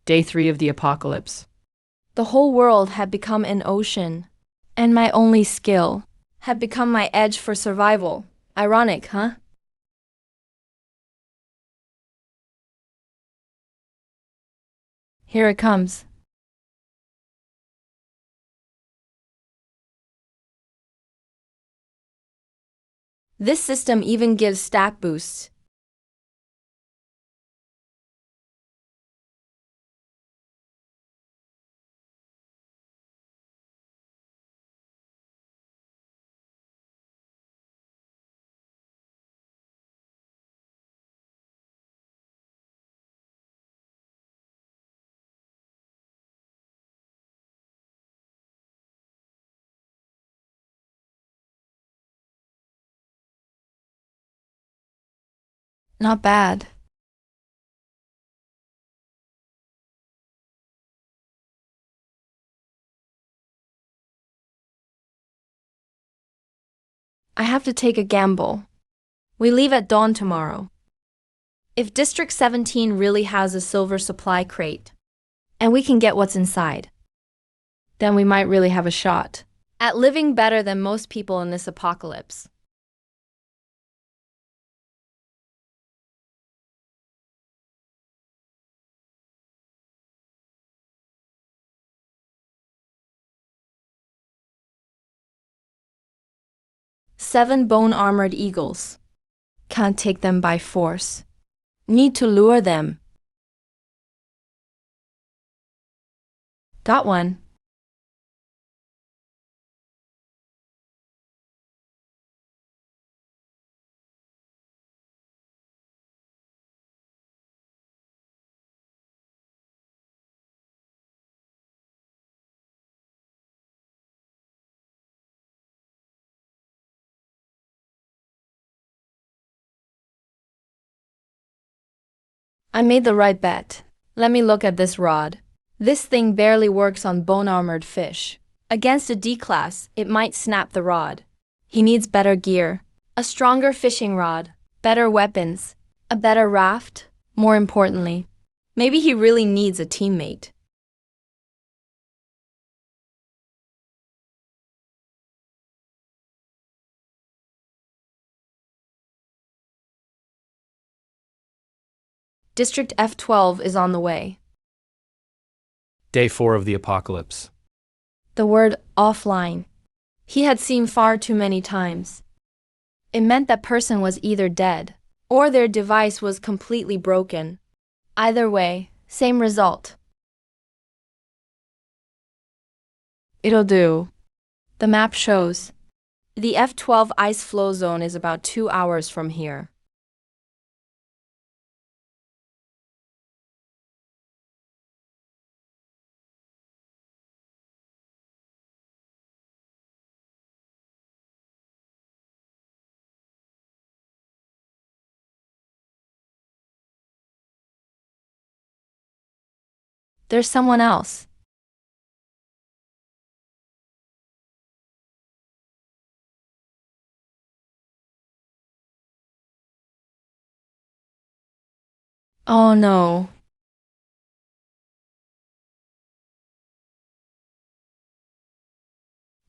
Day 3 of the apocalypse. The whole world had become an ocean, and my only skill had become my edge for survival. Ironic, huh? Here it comes. This system even gives stat boosts. Not bad. I have to take a gamble. We leave at dawn tomorrow. If District 17 really has a silver supply crate, and we can get what's inside, then we might really have a shot at living better than most people in this apocalypse. Seven bone-armored eagles. Can't take them by force. Need to lure them. Got one. I made the right bet. Let me look at this rod. This thing barely works on bone-armored fish. Against a D-class, it might snap the rod. He needs better gear, a stronger fishing rod, better weapons, a better raft. More importantly, maybe he really needs a teammate. District F12 is on the way. Day 4 of the apocalypse. The word offline. He had seen far too many times. It meant that person was either dead, or their device was completely broken. Either way, same result. It'll do. The map shows. The F12 ice flow zone is about 2 hours from here. There's someone else. Oh no.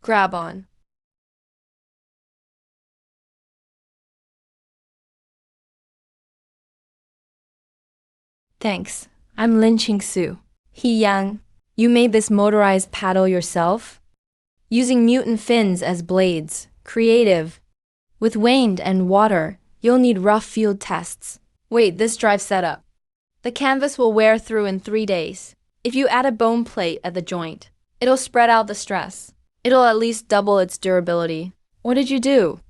Grab on. Thanks. I'm lynching Sue. He-Yang, you made this motorized paddle yourself? Using mutant fins as blades. Creative. With wind and water, you'll need rough field tests. Wait, this drive setup. The canvas will wear through in 3 days. If you add a bone plate at the joint, it'll spread out the stress. It'll at least double its durability. What did you do?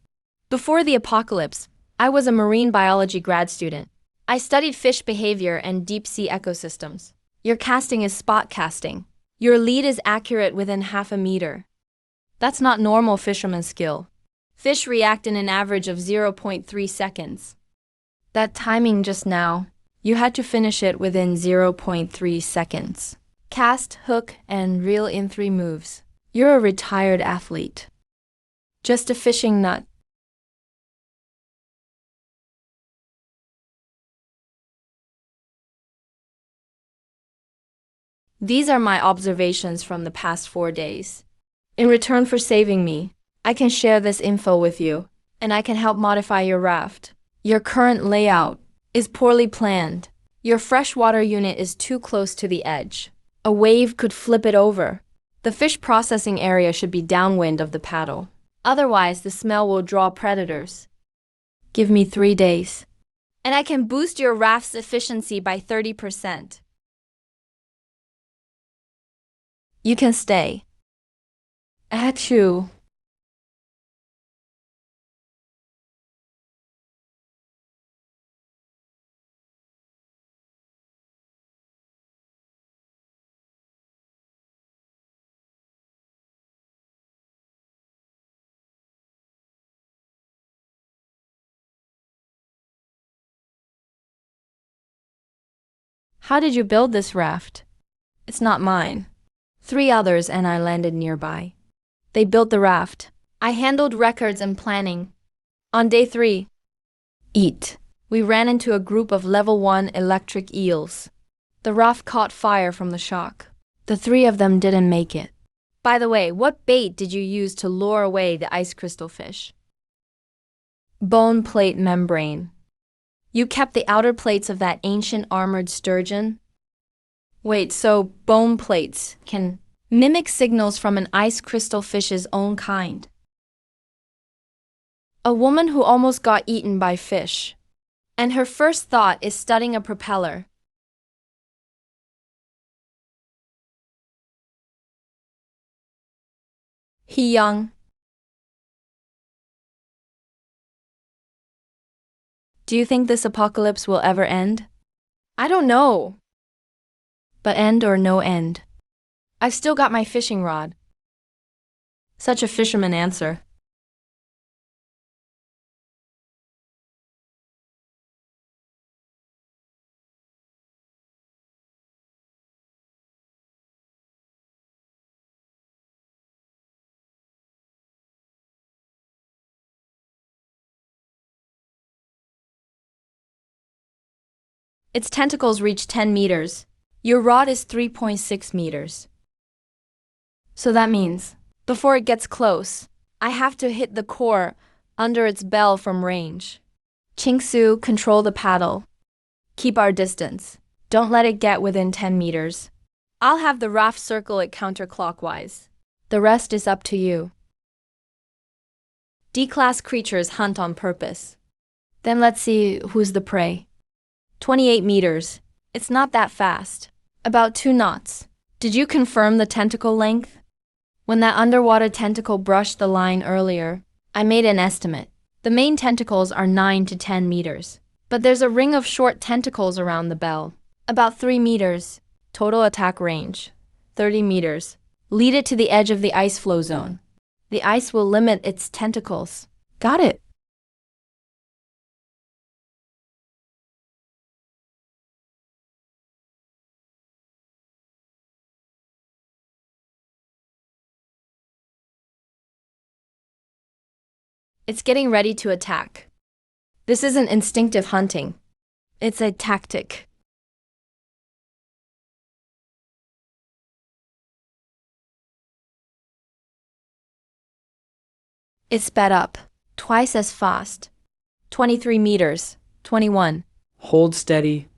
Before the apocalypse, I was a marine biology grad student. I studied fish behavior and deep-sea ecosystems. Your casting is spot casting. Your lead is accurate within half a meter. That's not normal fisherman skill. Fish react in an average of 0.3 seconds. That timing just now, you had to finish it within 0.3 seconds. Cast, hook, and reel in 3 moves. You're a retired athlete. Just a fishing nut. These are my observations from the past 4 days. In return for saving me, I can share this info with you, and I can help modify your raft. Your current layout is poorly planned. Your freshwater unit is too close to the edge. A wave could flip it over. The fish processing area should be downwind of the paddle. Otherwise, the smell will draw predators. Give me 3 days, and I can boost your raft's efficiency by 30%. You can stay. Achoo. How did you build this raft? It's not mine. 3 others and I landed nearby. They built the raft. I handled records and planning. On day 3, we ran into a group of level 1 electric eels. The raft caught fire from the shock. The 3 of them didn't make it. By the way, what bait did you use to lure away the ice crystal fish? Bone plate membrane. You kept the outer plates of that ancient armored sturgeon? Wait, so bone plates can mimic signals from an ice crystal fish's own kind? A woman who almost got eaten by fish, and her first thought is studying a propeller. He young. Do you think this apocalypse will ever end? I don't know. But end or no end, I've still got my fishing rod. Such a fisherman answer. Its tentacles reach 10 meters. Your rod is 3.6 meters. So that means, before it gets close, I have to hit the core under its bell from range. Chingsu, control the paddle. Keep our distance. Don't let it get within 10 meters. I'll have the raft circle it counterclockwise. The rest is up to you. D-class creatures hunt on purpose. Then let's see who's the prey. 28 meters. It's not that fast. About 2 knots. Did you confirm the tentacle length? When that underwater tentacle brushed the line earlier, I made an estimate. The main tentacles are 9 to 10 meters. But there's a ring of short tentacles around the bell. About 3 meters. Total attack range. 30 meters. Lead it to the edge of the ice flow zone. The ice will limit its tentacles. Got it. It's getting ready to attack. This isn't instinctive hunting. It's a tactic. It sped up. Twice as fast. 23 meters. 21. Hold steady.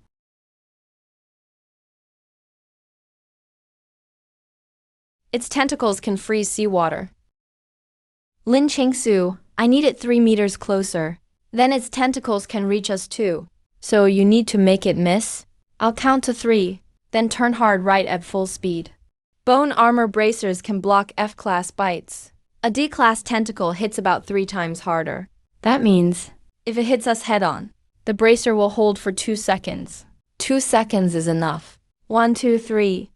Its tentacles can freeze seawater. Lin Chengsu, I need it 3 meters closer. Then its tentacles can reach us too. So you need to make it miss? I'll count to 3, then turn hard right at full speed. Bone armor bracers can block F-class bites. A D-class tentacle hits about 3 times harder. That means, if it hits us head-on, the bracer will hold for 2 seconds. 2 seconds is enough. 1, 2, 3.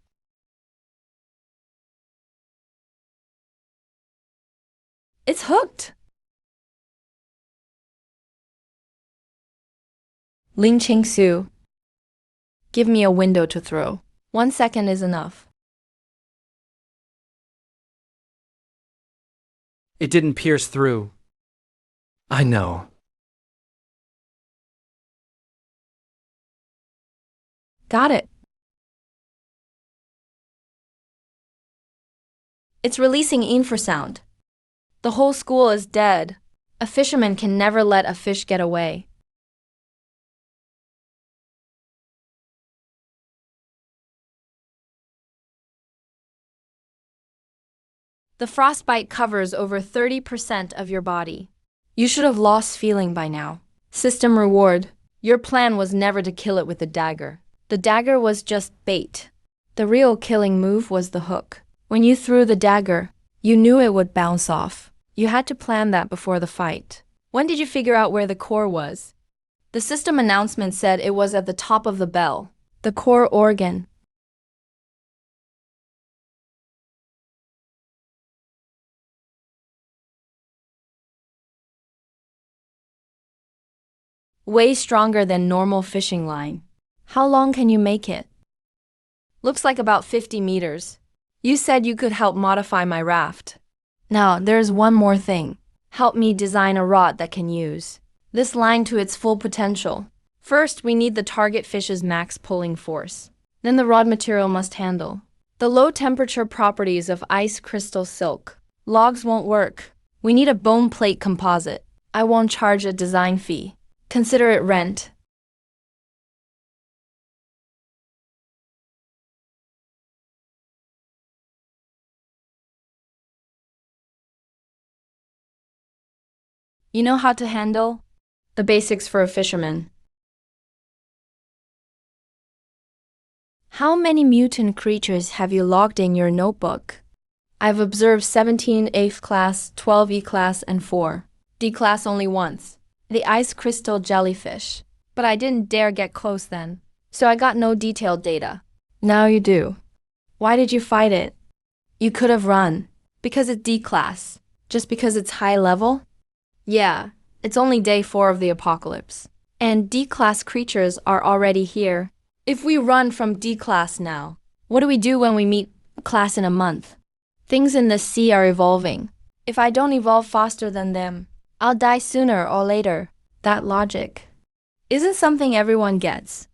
It's hooked! Ling Qingsu, give me a window to throw. 1 second is enough. It didn't pierce through. I know. Got it. It's releasing infrasound. The whole school is dead. A fisherman can never let a fish get away. The frostbite covers over 30% of your body. You should have lost feeling by now. System reward. Your plan was never to kill it with the dagger. The dagger was just bait. The real killing move was the hook. When you threw the dagger, you knew it would bounce off. You had to plan that before the fight. When did you figure out where the core was? The system announcement said it was at the top of the bell. The core organ. Way stronger than normal fishing line. How long can you make it? Looks like about 50 meters. You said you could help modify my raft. Now, there's one more thing. Help me design a rod that can use this line to its full potential. First, we need the target fish's max pulling force. Then the rod material must handle the low temperature properties of ice crystal silk. Logs won't work. We need a bone plate composite. I won't charge a design fee. Consider it rent. You know how to handle the basics for a fisherman. How many mutant creatures have you logged in your notebook? I've observed 17 8th class, 12 E class, and 4 D class only once. The ice crystal jellyfish. But I didn't dare get close then, so I got no detailed data. Now you do. Why did you fight it? You could have run. Because it's D class. Just because it's high level? Yeah, it's only day 4 of the apocalypse. And D class creatures are already here. If we run from D class now, what do we do when we meet class in a month? Things in the sea are evolving. If I don't evolve faster than them, I'll die sooner or later. That logic isn't something everyone gets.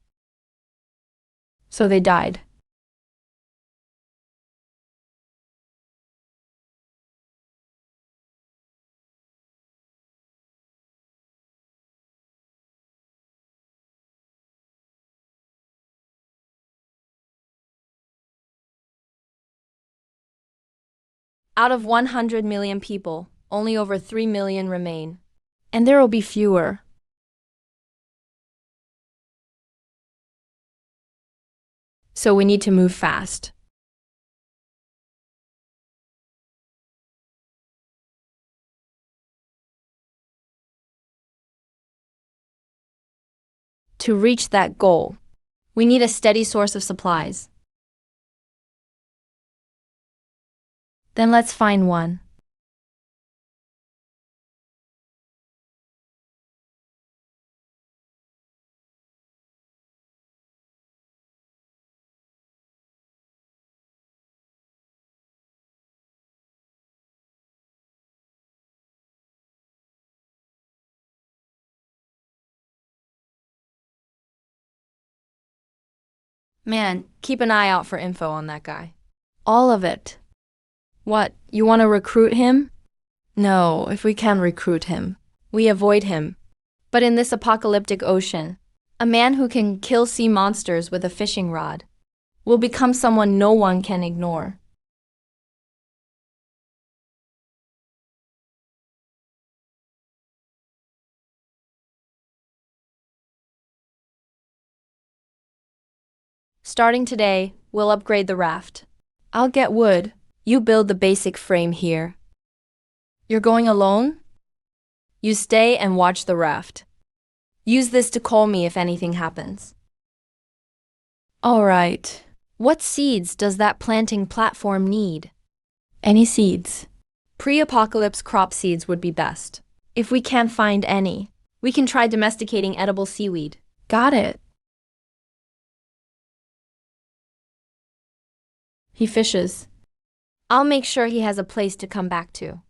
So they died. Out of 100 million people, only over 3 million remain. And there will be fewer. So we need to move fast. To reach that goal, we need a steady source of supplies. Then let's find one. Man, keep an eye out for info on that guy. All of it. What, you want to recruit him? No, if we can recruit him, we avoid him. But in this apocalyptic ocean, a man who can kill sea monsters with a fishing rod will become someone no one can ignore. Starting today, we'll upgrade the raft. I'll get wood. You build the basic frame here. You're going alone? You stay and watch the raft. Use this to call me if anything happens. All right. What seeds does that planting platform need? Any seeds. Pre-apocalypse crop seeds would be best. If we can't find any, we can try domesticating edible seaweed. Got it. He fishes. I'll make sure he has a place to come back to.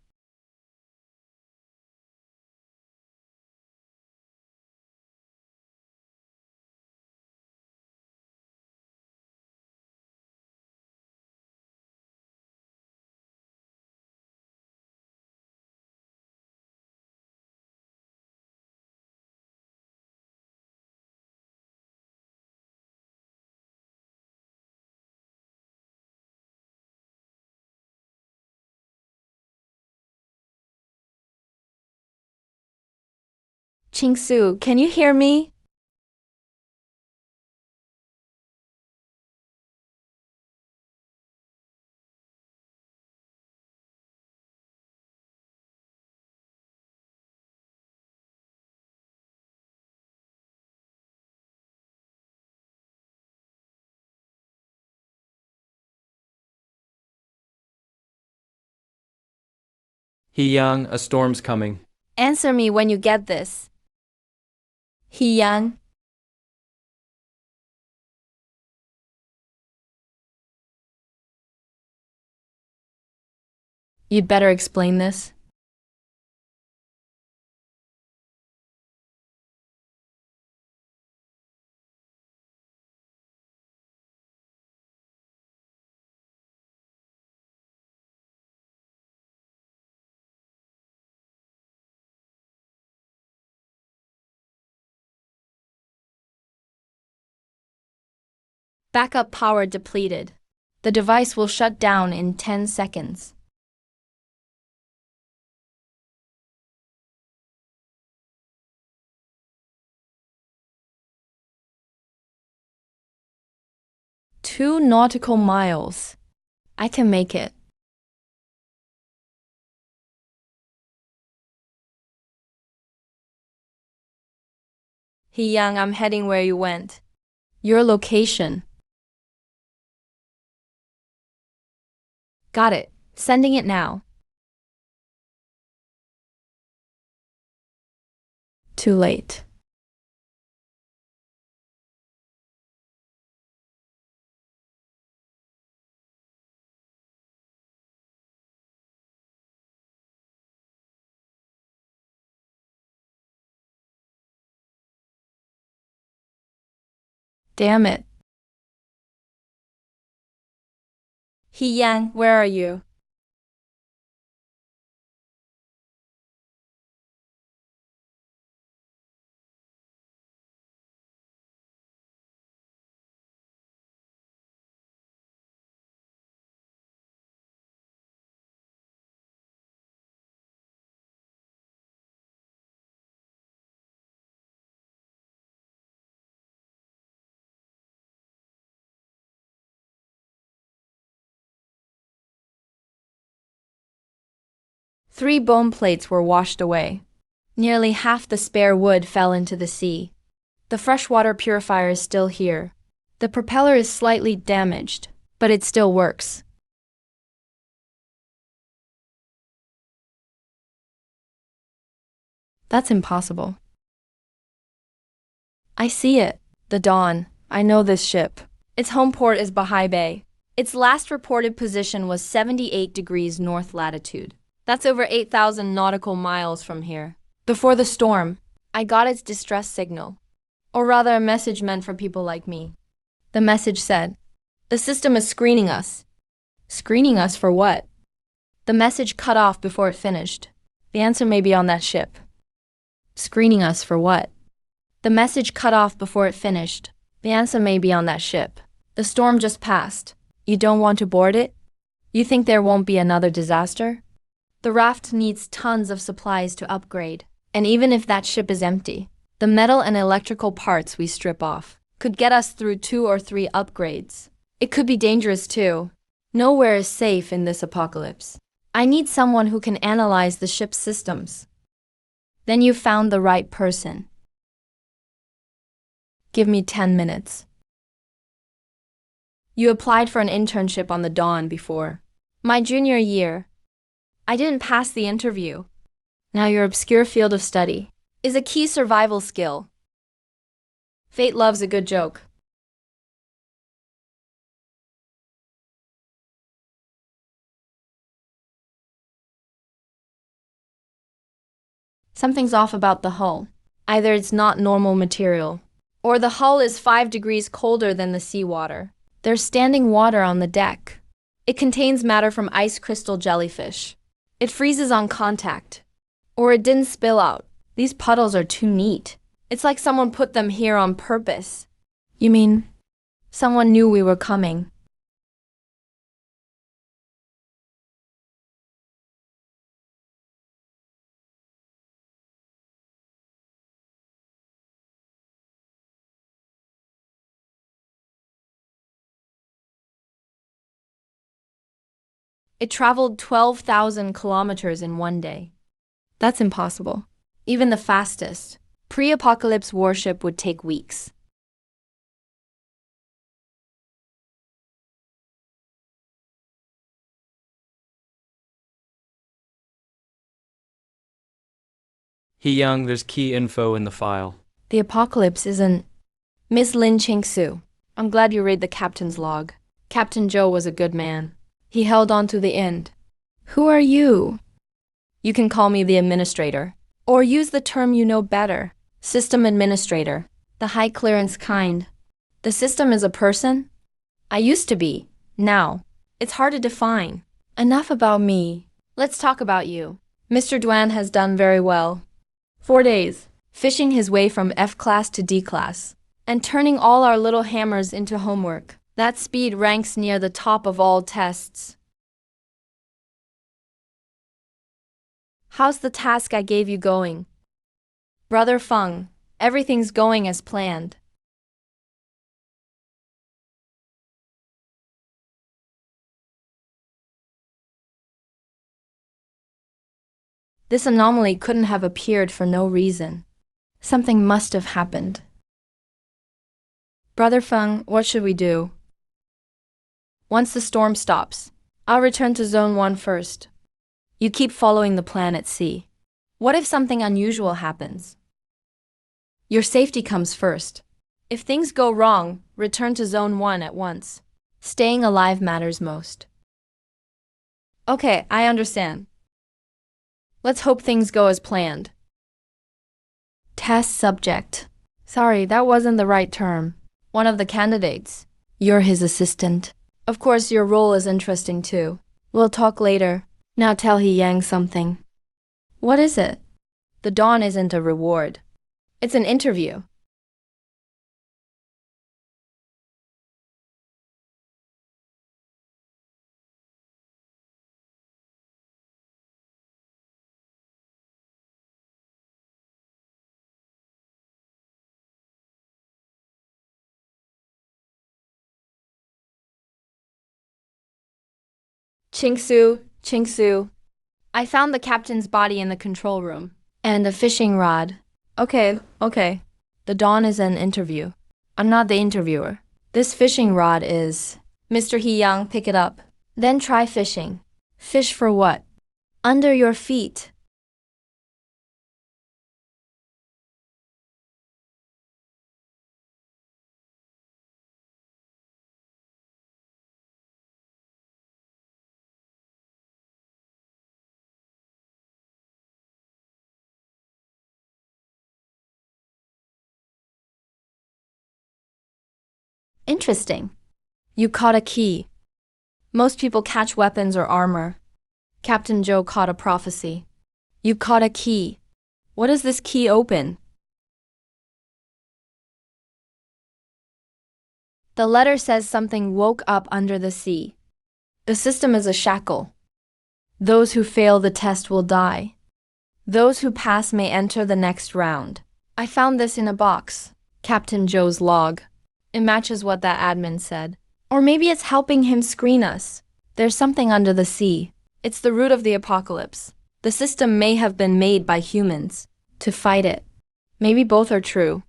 Ching-Su, can you hear me? He Yang, a storm's coming. Answer me when you get this. He-Yang, you'd better explain this. Backup power depleted. The device will shut down in 10 seconds. Two nautical miles. I can make it. He-Yang, I'm heading where you went. Your location. Got it. Sending it now. Too late. Damn it. He-Yang, where are you? Three bone plates were washed away. Nearly half the spare wood fell into the sea. The freshwater purifier is still here. The propeller is slightly damaged, but it still works. That's impossible. I see it. The Dawn. I know this ship. Its home port is Bahai Bay. Its last reported position was 78 degrees north latitude. That's over 8,000 nautical miles from here. Before the storm, I got its distress signal. Or rather, a message meant for people like me. The message said, "The system is screening us." Screening us for what? The message cut off before it finished. The answer may be on that ship. Screening us for what? The message cut off before it finished. The answer may be on that ship. The storm just passed. You don't want to board it? You think there won't be another disaster? The raft needs tons of supplies to upgrade. And even if that ship is empty, the metal and electrical parts we strip off could get us through 2 or 3 upgrades. It could be dangerous too. Nowhere is safe in this apocalypse. I need someone who can analyze the ship's systems. Then you found the right person. Give me 10 minutes. You applied for an internship on the Dawn before. My junior year. I didn't pass the interview. Now your obscure field of study is a key survival skill. Fate loves a good joke. Something's off about the hull. Either it's not normal material, or the hull is 5 degrees colder than the seawater. There's standing water on the deck. It contains matter from ice crystal jellyfish. It freezes on contact. Or it didn't spill out. These puddles are too neat. It's like someone put them here on purpose. You mean, someone knew we were coming? It traveled 12,000 kilometers in one day. That's impossible. Even the fastest pre-apocalypse warship would take weeks. He Young, there's key info in the file. The apocalypse isn't. Miss Lin Ching-su, I'm glad you read the captain's log. Captain Joe was a good man. He held on to the end. Who are you? You can call me the administrator. Or use the term you know better. System administrator. The high clearance kind. The system is a person? I used to be. Now. It's hard to define. Enough about me. Let's talk about you. Mr. Duan has done very well. 4 days. Fishing his way from F class to D class. And turning all our little hammers into homework. That speed ranks near the top of all tests. How's the task I gave you going? Brother Feng, everything's going as planned. This anomaly couldn't have appeared for no reason. Something must have happened. Brother Feng, what should we do? Once the storm stops, I'll return to Zone 1 first. You keep following the plan at sea. What if something unusual happens? Your safety comes first. If things go wrong, return to Zone 1 at once. Staying alive matters most. Okay, I understand. Let's hope things go as planned. Test subject. Sorry, that wasn't the right term. One of the candidates. You're his assistant. Of course, your role is interesting too. We'll talk later. Now tell He Yang something. What is it? The dawn isn't a reward. It's an interview. Ching-su. I found the captain's body in the control room. And a fishing rod. Okay. The dawn is an interview. I'm not the interviewer. This fishing rod is... Mr. He Yang, pick it up. Then try fishing. Fish for what? Under your feet. Interesting. You caught a key. Most people catch weapons or armor. Captain Joe caught a prophecy. You caught a key. What does this key open? The letter says something woke up under the sea. The system is a shackle. Those who fail the test will die. Those who pass may enter the next round. I found this in a box. Captain Joe's log. It matches what that admin said. Or maybe it's helping him screen us. There's something under the sea. It's the root of the apocalypse. The system may have been made by humans to fight it. Maybe both are true.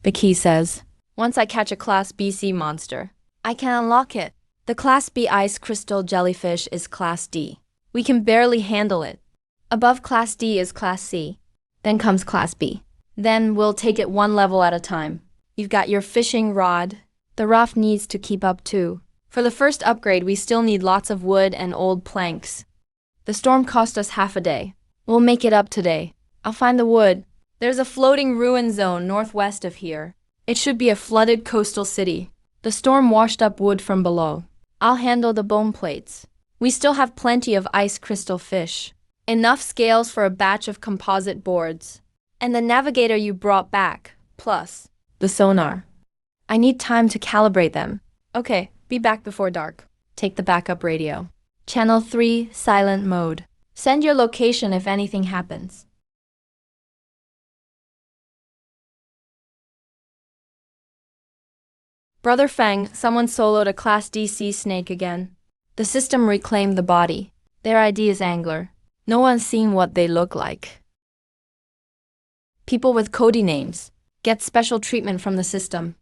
The key says, once I catch a Class B sea monster, I can unlock it. The Class B ice crystal jellyfish is Class D. We can barely handle it. Above Class D is Class C. Then comes Class B. Then we'll take it one level at a time. You've got your fishing rod. The raft needs to keep up too. For the first upgrade, we still need lots of wood and old planks. The storm cost us half a day. We'll make it up today. I'll find the wood. There's a floating ruin zone northwest of here. It should be a flooded coastal city. The storm washed up wood from below. I'll handle the bone plates. We still have plenty of ice crystal fish. Enough scales for a batch of composite boards. And the navigator you brought back, plus the sonar. I need time to calibrate them. Okay, be back before dark. Take the backup radio. Channel 3, silent mode. Send your location if anything happens. Brother Feng, someone soloed a Class D sea snake again. The system reclaimed the body. Their ID is angler. No one's seen what they look like. People with codey names get special treatment from the system.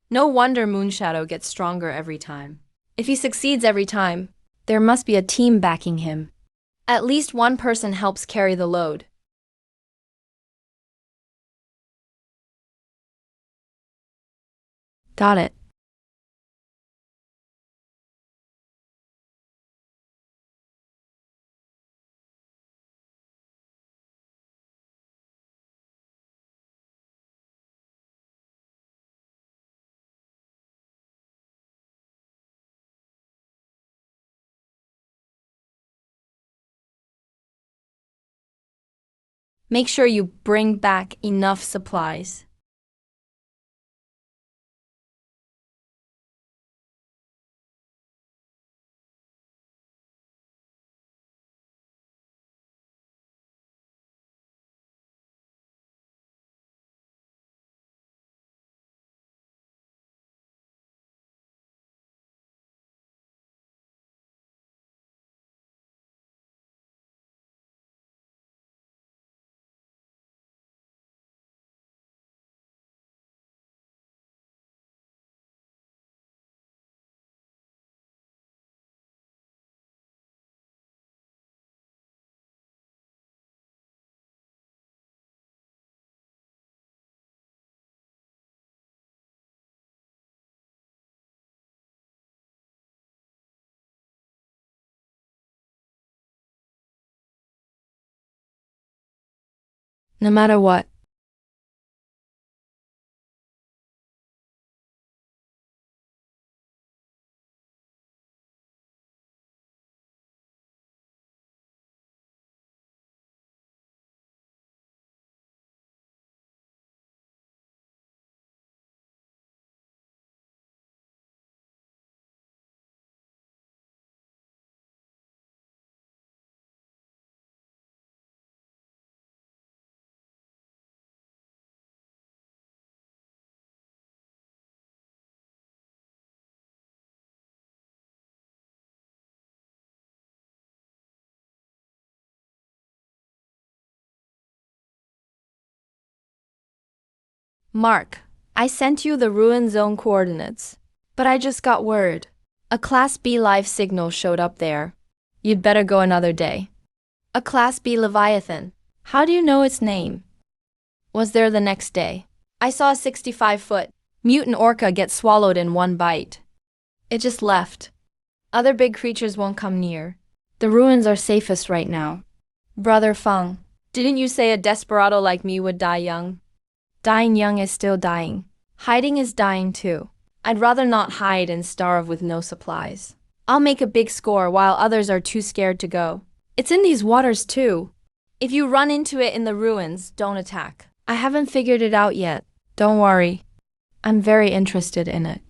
No wonder Moonshadow gets stronger every time. If he succeeds every time, there must be a team backing him. At least one person helps carry the load. Got it. Make sure you bring back enough supplies. No matter what. Mark, I sent you the ruin zone coordinates. But I just got word. A Class B live signal showed up there. You'd better go another day. A Class B Leviathan. How do you know its name? Was there the next day. I saw a 65-foot mutant orca get swallowed in one bite. It just left. Other big creatures won't come near. The ruins are safest right now. Brother Feng, didn't you say a desperado like me would die young? Dying young is still dying. Hiding is dying too. I'd rather not hide and starve with no supplies. I'll make a big score while others are too scared to go. It's in these waters too. If you run into it in the ruins, don't attack. I haven't figured it out yet. Don't worry. I'm very interested in it.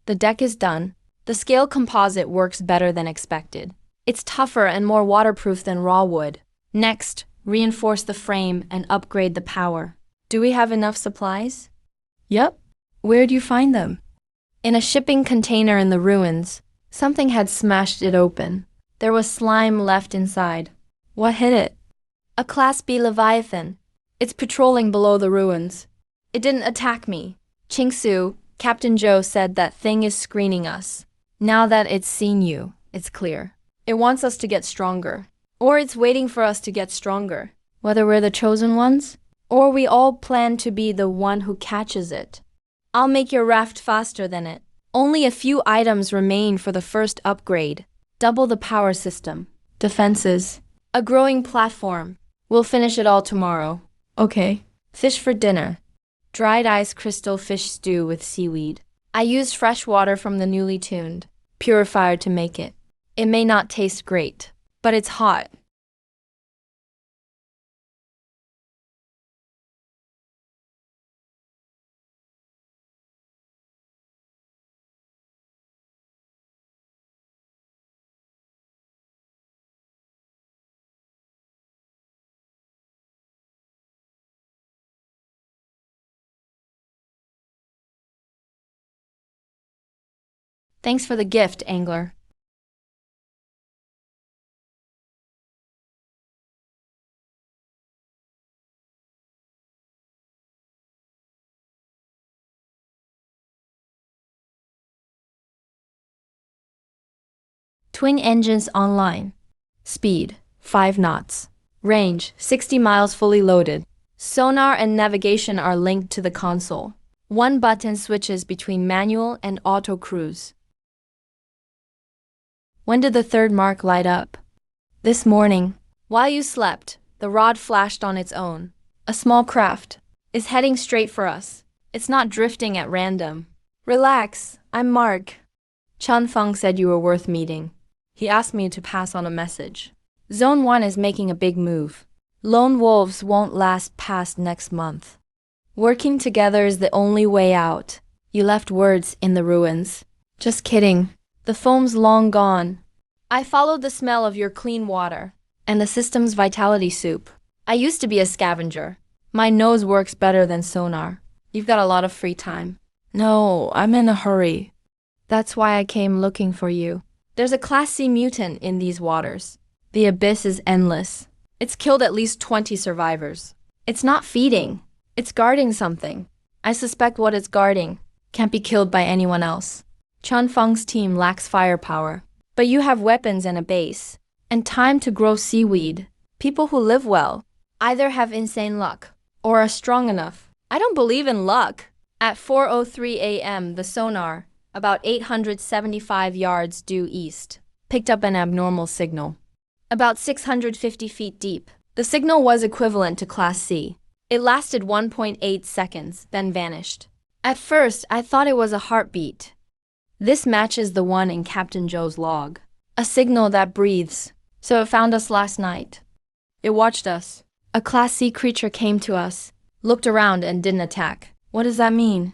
The deck is done. The scale composite works better than expected. It's tougher and more waterproof than raw wood. Next, reinforce the frame and upgrade the power. Do we have enough supplies? Yep. Where'd you find them? In a shipping container in the ruins. Something had smashed it open. There was slime left inside. What hit it? A Class B Leviathan. It's patrolling below the ruins. It didn't attack me. Chingsu, Captain Zhou said that thing is screening us. Now that it's seen you, it's clear. It wants us to get stronger. Or it's waiting for us to get stronger. Whether we're the chosen ones, or we all plan to be the one who catches it. I'll make your raft faster than it. Only a few items remain for the first upgrade. Double the power system. Defenses. A growing platform. We'll finish it all tomorrow. Okay. Fish for dinner. Dried ice crystal fish stew with seaweed. I used fresh water from the newly tuned purifier to make it. It may not taste great, but it's hot. Thanks for the gift, angler. Twin engines online. Speed, 5 knots. Range, 60 miles fully loaded. Sonar and navigation are linked to the console. One button switches between manual and auto cruise. When did the third mark light up? This morning. While you slept, the rod flashed on its own. A small craft is heading straight for us. It's not drifting at random. Relax, I'm Mark. Chun Feng said you were worth meeting. He asked me to pass on a message. Zone 1 is making a big move. Lone wolves won't last past next month. Working together is the only way out. You left words in the ruins. Just kidding. The foam's long gone. I followed the smell of your clean water and the system's vitality soup. I used to be a scavenger. My nose works better than sonar. You've got a lot of free time. No, I'm in a hurry. That's why I came looking for you. There's a Class C mutant in these waters. The abyss is endless. It's killed at least 20 survivors. It's not feeding. It's guarding something. I suspect what it's guarding can't be killed by anyone else. Chun Feng's team lacks firepower. But you have weapons and a base. And time to grow seaweed. People who live well either have insane luck or are strong enough. I don't believe in luck. At 4:03 a.m., the sonar, about 875 yards due east, picked up an abnormal signal. About 650 feet deep. The signal was equivalent to Class C. It lasted 1.8 seconds, then vanished. At first, I thought it was a heartbeat. This matches the one in Captain Joe's log. A signal that breathes. So it found us last night. It watched us. A Class C creature came to us, looked around and didn't attack. What does that mean?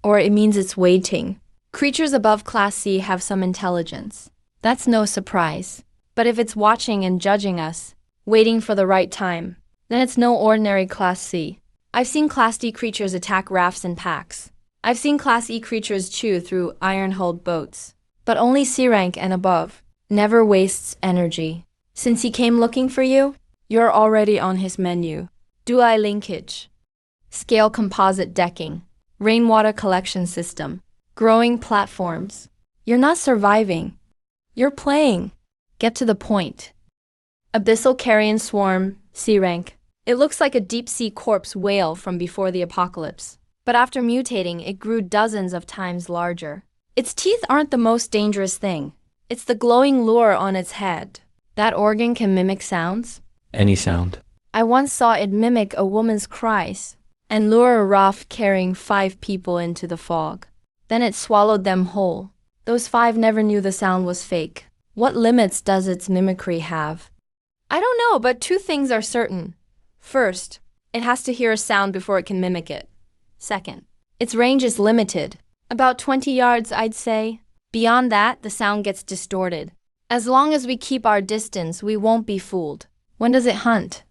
Or it means it's waiting. Creatures above Class C have some intelligence. That's no surprise. But if it's watching and judging us, waiting for the right time, then it's no ordinary Class C. I've seen Class D creatures attack rafts in packs. I've seen Class E creatures chew through iron-hulled boats. But only C rank and above. Never wastes energy. Since he came looking for you, you're already on his menu. Dual linkage. Scale composite decking. Rainwater collection system. Growing platforms. You're not surviving. You're playing. Get to the point. Abyssal carrion swarm, C rank. It looks like a deep-sea corpse whale from before the apocalypse. But after mutating, it grew dozens of times larger. Its teeth aren't the most dangerous thing. It's the glowing lure on its head. That organ can mimic sounds? Any sound. I once saw it mimic a woman's cries and lure a raft carrying 5 people into the fog. Then it swallowed them whole. Those 5 never knew the sound was fake. What limits does its mimicry have? I don't know, but 2 things are certain. First, it has to hear a sound before it can mimic it. Second, its range is limited. About 20 yards, I'd say. Beyond that, the sound gets distorted. As long as we keep our distance, we won't be fooled. When does it hunt?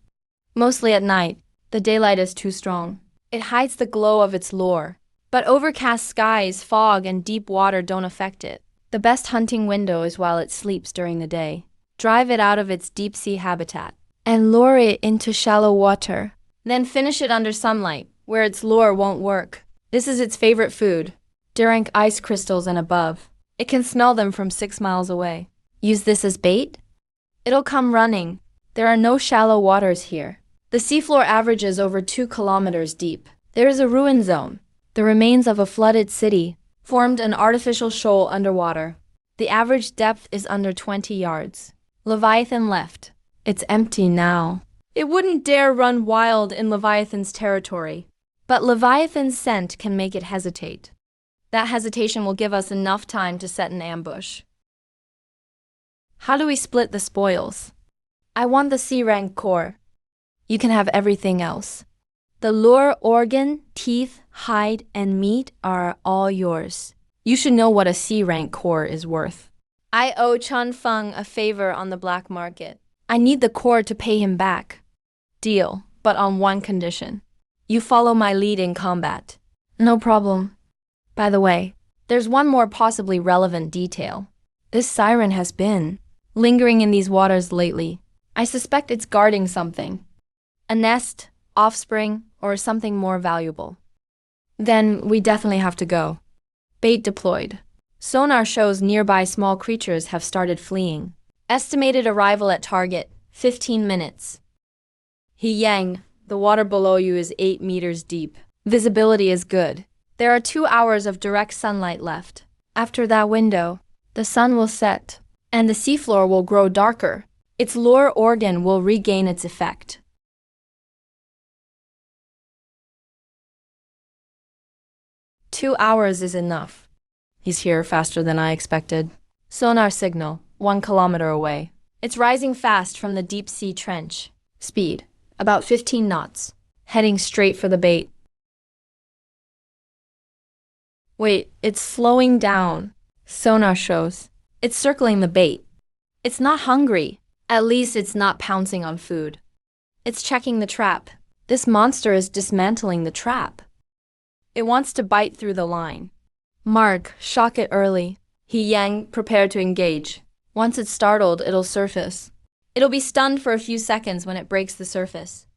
Mostly at night. The daylight is too strong. It hides the glow of its lure. But overcast skies, fog, and deep water don't affect it. The best hunting window is while it sleeps during the day. Drive it out of its deep-sea habitat and lure it into shallow water. Then finish it under sunlight, where its lure won't work. This is its favorite food. Durank ice crystals and above. It can smell them from 6 miles away. Use this as bait? It'll come running. There are no shallow waters here. The seafloor averages over 2 kilometers deep. There is a ruin zone. The remains of a flooded city formed an artificial shoal underwater. The average depth is under 20 yards. Leviathan left. It's empty now. It wouldn't dare run wild in Leviathan's territory. But Leviathan's scent can make it hesitate. That hesitation will give us enough time to set an ambush. How do we split the spoils? I want the C rank core. You can have everything else. The lure, organ, teeth, hide, and meat are all yours. You should know what a C rank core is worth. I owe Chun Feng a favor on the black market. I need the core to pay him back. Deal, but on one condition. You follow my lead in combat. No problem. By the way, There's one more possibly relevant detail. This siren has been lingering in these waters lately. I suspect it's guarding something. A nest, offspring, or something more valuable. Then we definitely have to go. Bait deployed. Sonar shows nearby small creatures have started fleeing. Estimated arrival at target, 15 minutes. Yang, the water below you is 8 meters deep. Visibility is good. There are 2 hours of direct sunlight left. After that window, the sun will set, and the seafloor will grow darker. Its lure organ will regain its effect. "2 hours is enough." He's here faster than I expected. Sonar signal, 1 kilometer away. It's rising fast from the deep sea trench. Speed, about 15 knots. Heading straight for the bait. Wait, it's slowing down. Sonar shows. It's circling the bait. It's not hungry. At least it's not pouncing on food. It's checking the trap. This monster is dismantling the trap. It wants to bite through the line. Mark, shock it early. Yang, prepare to engage. Once it's startled, it'll surface. It'll be stunned for a few seconds when it breaks the surface.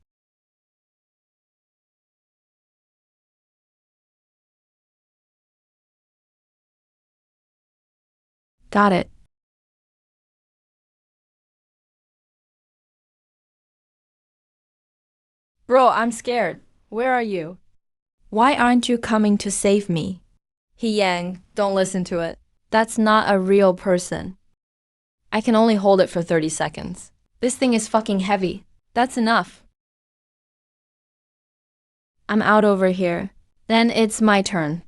Got it. Bro, I'm scared. Where are you? Why aren't you coming to save me? Yang, don't listen to it. That's not a real person. I can only hold it for 30 seconds. This thing is fucking heavy. That's enough. I'm out over here. Then it's my turn.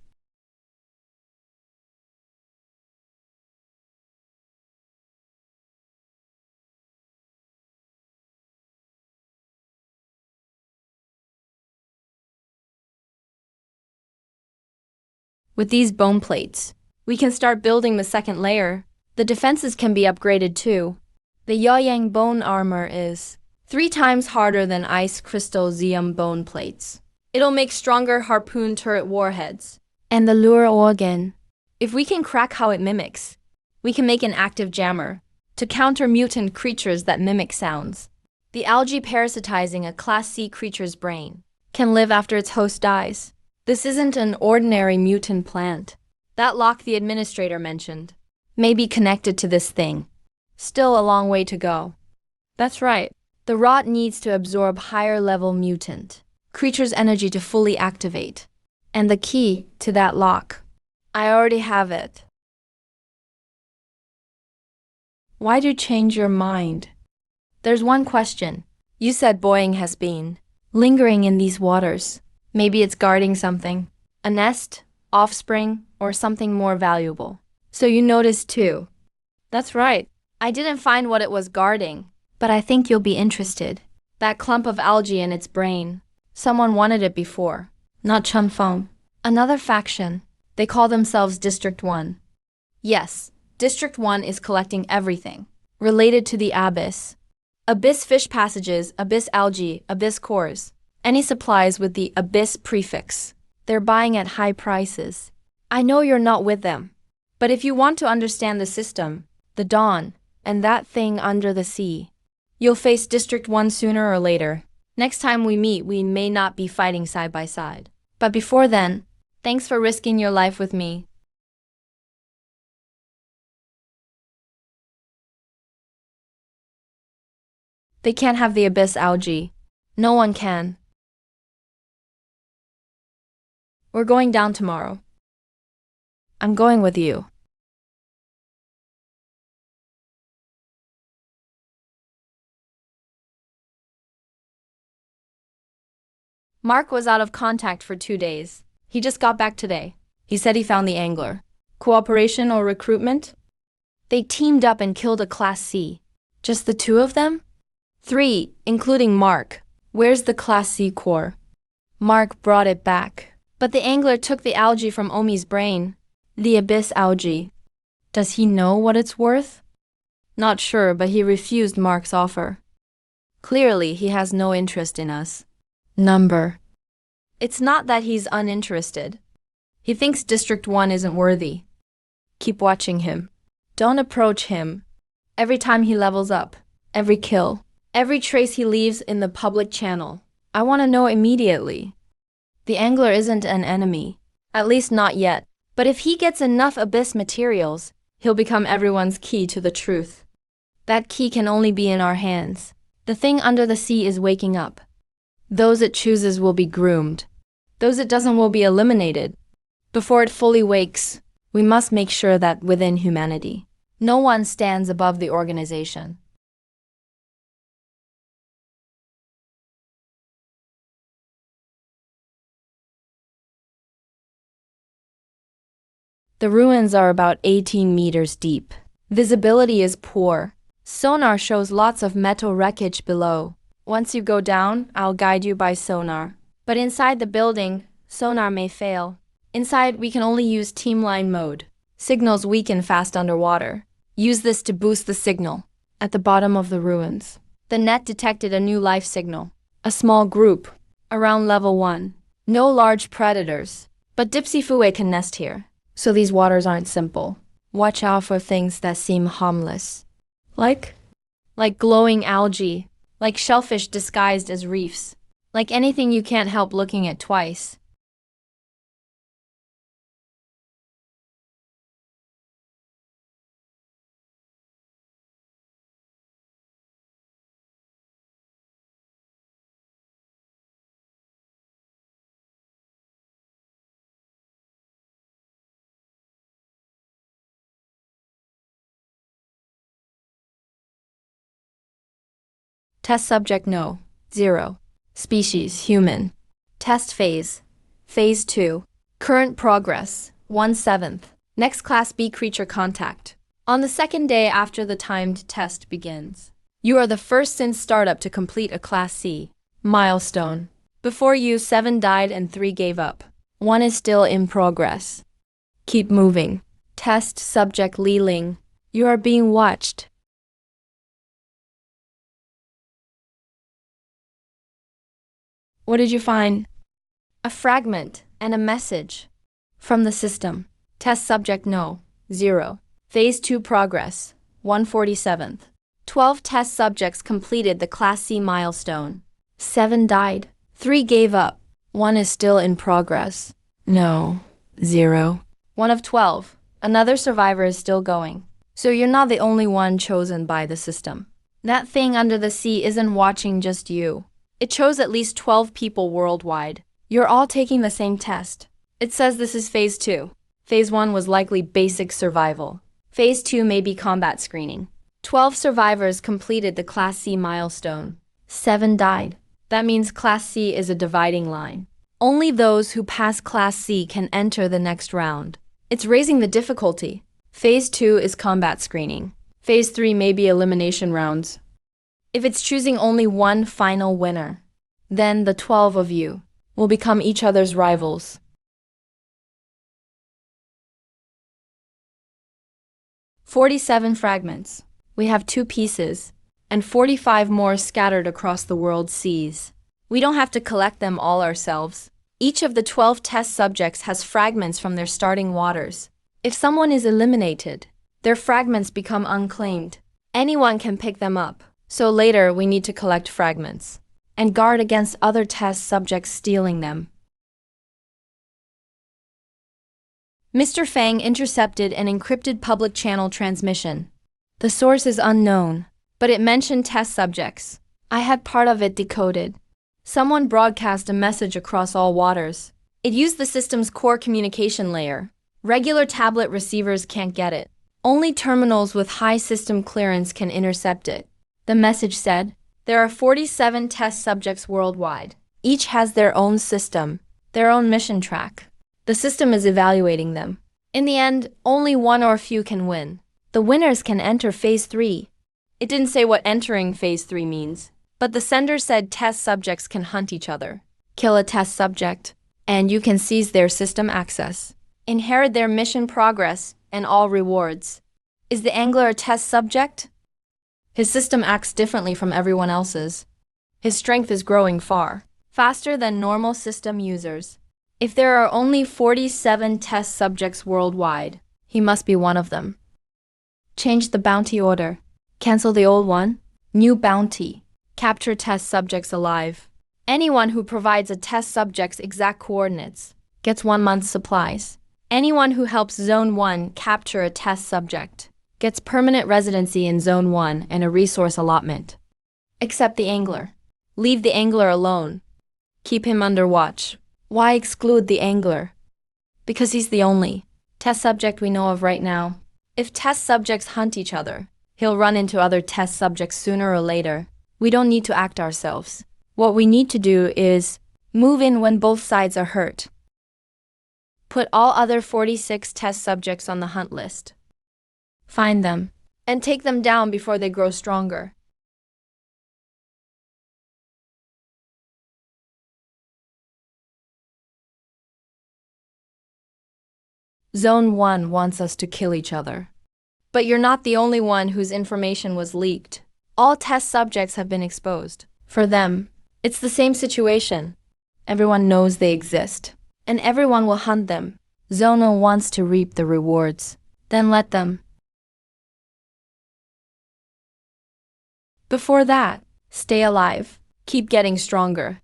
With these bone plates, we can start building the second layer. The defenses can be upgraded too. The Yaoyang bone armor is 3 times harder than ice crystal Zeum bone plates. It'll make stronger harpoon turret warheads. And the lure organ, if we can crack how it mimics, we can make an active jammer to counter mutant creatures that mimic sounds. The algae parasitizing a Class C creature's brain can live after its host dies. This isn't an ordinary mutant plant. That lock the administrator mentioned may be connected to this thing. Still a long way to go. That's right. The rot needs to absorb higher-level mutant creature's energy to fully activate. And the key to that lock, I already have it. Why'd you change your mind? There's one question. You said Boeing has been lingering in these waters. Maybe it's guarding something. A nest, offspring, or something more valuable. So you noticed too. That's right. I didn't find what it was guarding, but I think you'll be interested. That clump of algae in its brain. Someone wanted it before. Not Chunfeng. Another faction. They call themselves District 1. Yes, District 1 is collecting everything related to the abyss. Abyss fish passages, abyss algae, abyss cores. Any supplies with the abyss prefix. They're buying at high prices. I know you're not with them. But if you want to understand the system, the dawn, and that thing under the sea, you'll face District 1 sooner or later. Next time we meet, we may not be fighting side by side. But before then, thanks for risking your life with me. They can't have the abyss algae. No one can. We're going down tomorrow. I'm going with you. Mark was out of contact for 2 days. He just got back today. He said he found the angler. Cooperation or recruitment? They teamed up and killed a Class C. Just the 2 of them? 3, including Mark. Where's the Class C core? Mark brought it back. But the angler took the algae from Omi's brain. The abyss algae. Does he know what it's worth? Not sure, but he refused Mark's offer. Clearly, he has no interest in us. Number. It's not that he's uninterested. He thinks District 1 isn't worthy. Keep watching him. Don't approach him. Every time he levels up, every kill, every trace he leaves in the public channel, I want to know immediately. The angler isn't an enemy, at least not yet. But if he gets enough abyss materials, he'll become everyone's key to the truth. That key can only be in our hands. The thing under the sea is waking up. Those it chooses will be groomed. Those it doesn't will be eliminated. Before it fully wakes, we must make sure that within humanity, no one stands above the organization. The ruins are about 18 meters deep. Visibility is poor. Sonar shows lots of metal wreckage below. Once you go down, I'll guide you by sonar. But inside the building, sonar may fail. Inside, we can only use teamline mode. Signals weaken fast underwater. Use this to boost the signal. At the bottom of the ruins, the net detected a new life signal. A small group, around level 1. No large predators. But Dipsy can nest here. So these waters aren't simple. Watch out for things that seem harmless. Like glowing algae, like shellfish disguised as reefs, like anything you can't help looking at twice. Test subject no. 0. Species human. Test phase. Phase 2. Current progress 1/7. Next Class B creature contact. On the second day after the timed test begins. You are the first since startup to complete a Class C milestone. Before you, 7 died and 3 gave up. 1 is still in progress. Keep moving. Test subject Li Ling. You are being watched. What did you find? A fragment and a message. From the system. Test subject no. 0. Phase 2 progress. 1/47. 12 test subjects completed the Class C milestone. 7 died. 3 gave up. 1 is still in progress. No. 0. 1 of 12. Another survivor is still going. So you're not the only one chosen by the system. That thing under the sea isn't watching just you. It chose at least 12 people worldwide. You're all taking the same test. It says this is Phase 2. Phase 1 was likely basic survival. Phase 2 may be combat screening. 12 survivors completed the Class C milestone. 7 died. That means Class C is a dividing line. Only those who pass Class C can enter the next round. It's raising the difficulty. Phase 2 is combat screening. Phase 3 may be elimination rounds. If it's choosing only one final winner, then the 12 of you will become each other's rivals. "47 fragments. We have 2 pieces, and 45 more scattered across the world's seas. We don't have to collect them all ourselves. Each of the 12 test subjects has fragments from their starting waters. If someone is eliminated, their fragments become unclaimed. Anyone can pick them up. So later, we need to collect fragments and guard against other test subjects stealing them." Mr. Fang intercepted an encrypted public channel transmission. The source is unknown, but it mentioned test subjects. I had part of it decoded. Someone broadcast a message across all waters. It used the system's core communication layer. Regular tablet receivers can't get it. Only terminals with high system clearance can intercept it. The message said, there are 47 test subjects worldwide. Each has their own system, their own mission track. The system is evaluating them. In the end, only one or few can win. The winners can enter Phase 3. It didn't say what entering Phase 3 means, but the sender said test subjects can hunt each other. Kill a test subject, and you can seize their system access. Inherit their mission progress and all rewards. Is the angler a test subject? His system acts differently from everyone else's. His strength is growing far faster than normal system users. If there are only 47 test subjects worldwide, he must be one of them. Change the bounty order. Cancel the old one. New bounty. Capture test subjects alive. Anyone who provides a test subject's exact coordinates gets 1 month's supplies. Anyone who helps Zone 1 capture a test subject gets permanent residency in Zone 1 and a resource allotment. Except the angler. Leave the angler alone. Keep him under watch. Why exclude the angler? Because he's the only test subject we know of right now. If test subjects hunt each other, he'll run into other test subjects sooner or later. We don't need to act ourselves. What we need to do is move in when both sides are hurt. Put all other 46 test subjects on the hunt list. Find them and take them down before they grow stronger. Zone 1 wants us to kill each other. But you're not the only one whose information was leaked. All test subjects have been exposed. For them, it's the same situation. Everyone knows they exist, and everyone will hunt them. Zone 1 wants to reap the rewards. Then let them. Before that, stay alive. Keep getting stronger.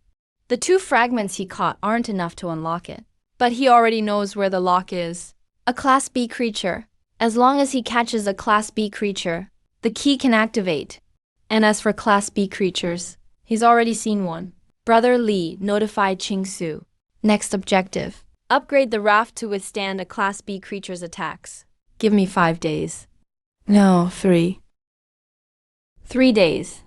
The 2 fragments he caught aren't enough to unlock it. But he already knows where the lock is. A Class B creature. As long as he catches a Class B creature, the key can activate. And as for Class B creatures, he's already seen one. Brother Li notified Qingsu. Next objective. Upgrade the raft to withstand a Class B creature's attacks. Give me 5 days. No, 3. 3 days.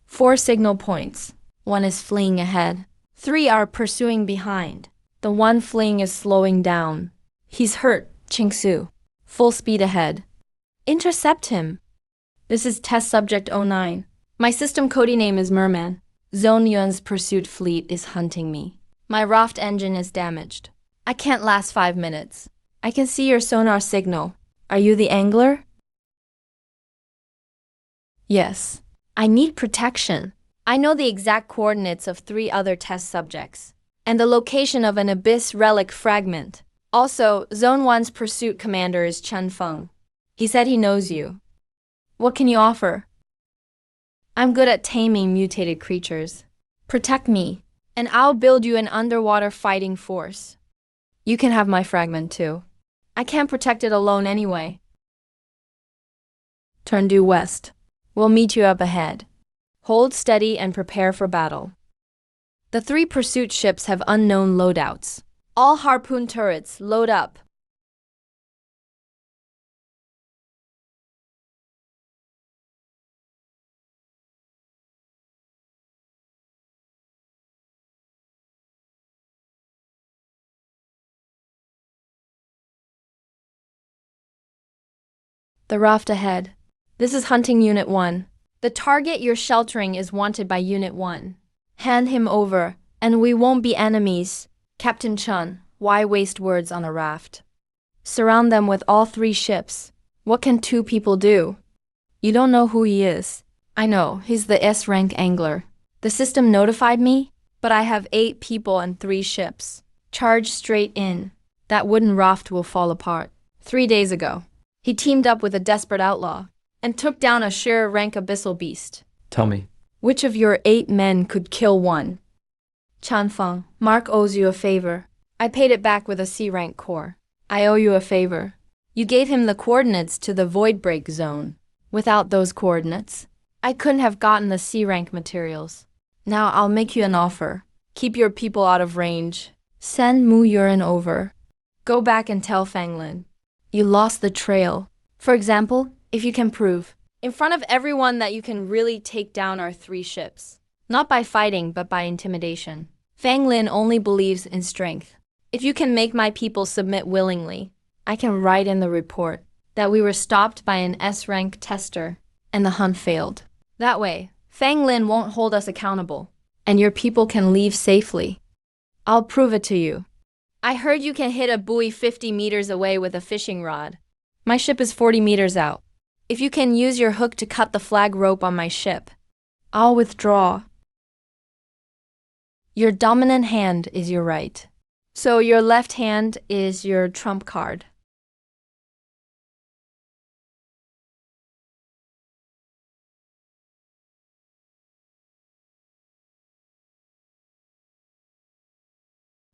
Four signal points. 1 is fleeing ahead. 3 are pursuing behind. The one fleeing is slowing down. He's hurt, Qingsu. Full speed ahead. Intercept him. This is test subject 09. My system codename is Merman. Zone Yuan's pursuit fleet is hunting me. My raft engine is damaged. I can't last 5 minutes. I can see your sonar signal. Are you the angler? Yes. I need protection. I know the exact coordinates of 3 other test subjects, and the location of an Abyss relic fragment. Also, Zone 1's pursuit commander is Chen Feng. He said he knows you. What can you offer? I'm good at taming mutated creatures. Protect me, and I'll build you an underwater fighting force. You can have my fragment too. I can't protect it alone anyway. Turn due west. We'll meet you up ahead. Hold steady and prepare for battle. The 3 pursuit ships have unknown loadouts. All harpoon turrets, load up. The raft ahead. This is Hunting Unit 1. The target you're sheltering is wanted by Unit 1. Hand him over, and we won't be enemies. Captain Chun, why waste words on a raft? Surround them with all 3 ships. What can 2 people do? You don't know who he is. I know, he's the S-rank angler. The system notified me, but I have 8 people and 3 ships. Charge straight in. That wooden raft will fall apart. 3 days ago, he teamed up with a desperate outlaw and took down a rank abyssal beast. Tell me. Which of your 8 men could kill one? Chanfeng, Mark owes you a favor. I paid it back with a C-rank core. I owe you a favor. You gave him the coordinates to the void break zone. Without those coordinates, I couldn't have gotten the C-rank materials. Now I'll make you an offer. Keep your people out of range. Send Mu Yuren over. Go back and tell Fanglin. You lost the trail. For example, if you can prove, in front of everyone, that you can really take down our 3 ships. Not by fighting, but by intimidation. Fang Lin only believes in strength. If you can make my people submit willingly, I can write in the report that we were stopped by an S-rank tester. and the hunt failed. That way, Fang Lin won't hold us accountable, and your people can leave safely. I'll prove it to you. I heard you can hit a buoy 50 meters away with a fishing rod. My ship is 40 meters out. If you can use your hook to cut the flag rope on my ship, I'll withdraw. Your dominant hand is your right. So your left hand is your trump card.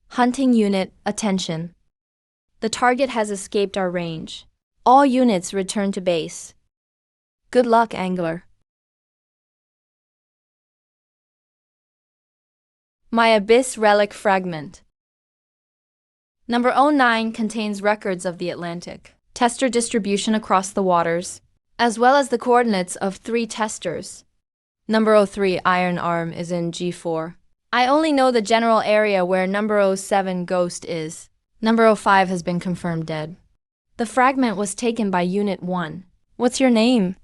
Hunting unit, attention. The target has escaped our range. All units return to base. Good luck, angler. My Abyss Relic Fragment. Number 09 contains records of the Atlantic, tester distribution across the waters, as well as the coordinates of 3 testers. Number 03 Iron Arm is in G4. I only know the general area where number 07 Ghost is. Number 05 has been confirmed dead. The fragment was taken by Unit 1. What's your name?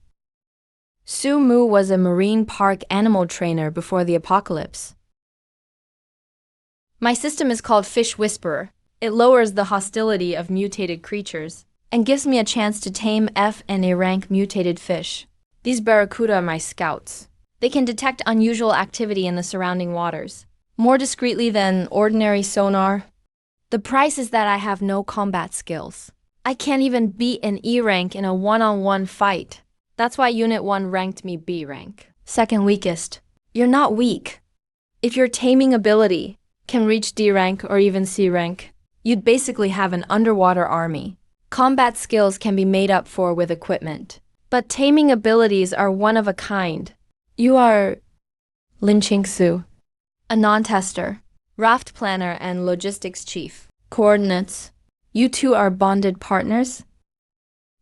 Su Mu was a marine park animal trainer before the apocalypse. My system is called Fish Whisperer. It lowers the hostility of mutated creatures and gives me a chance to tame F and A rank mutated fish. These barracuda are my scouts. They can detect unusual activity in the surrounding waters, more discreetly than ordinary sonar. The price is that I have no combat skills. I can't even beat an E rank in a one-on-one fight. That's why Unit 1 ranked me B rank. Second weakest. You're not weak. If your taming ability can reach D rank or even C rank, you'd basically have an underwater army. Combat skills can be made up for with equipment, but taming abilities are one of a kind. You are Lin Qingsu, a non-tester, raft planner and logistics chief. Coordinates. You two are bonded partners?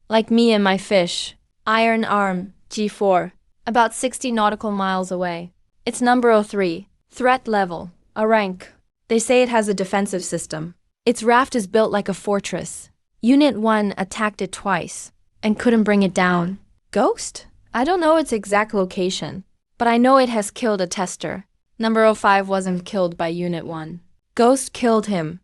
Like me and my fish, Iron Arm, G4, about 60 nautical miles away. It's number 03, threat level, a rank. They say it has a defensive system. Its raft is built like a fortress. Unit 1 attacked it twice and couldn't bring it down. Ghost? I don't know its exact location, but I know it has killed a tester. Number 05 wasn't killed by Unit 1. Ghost killed him.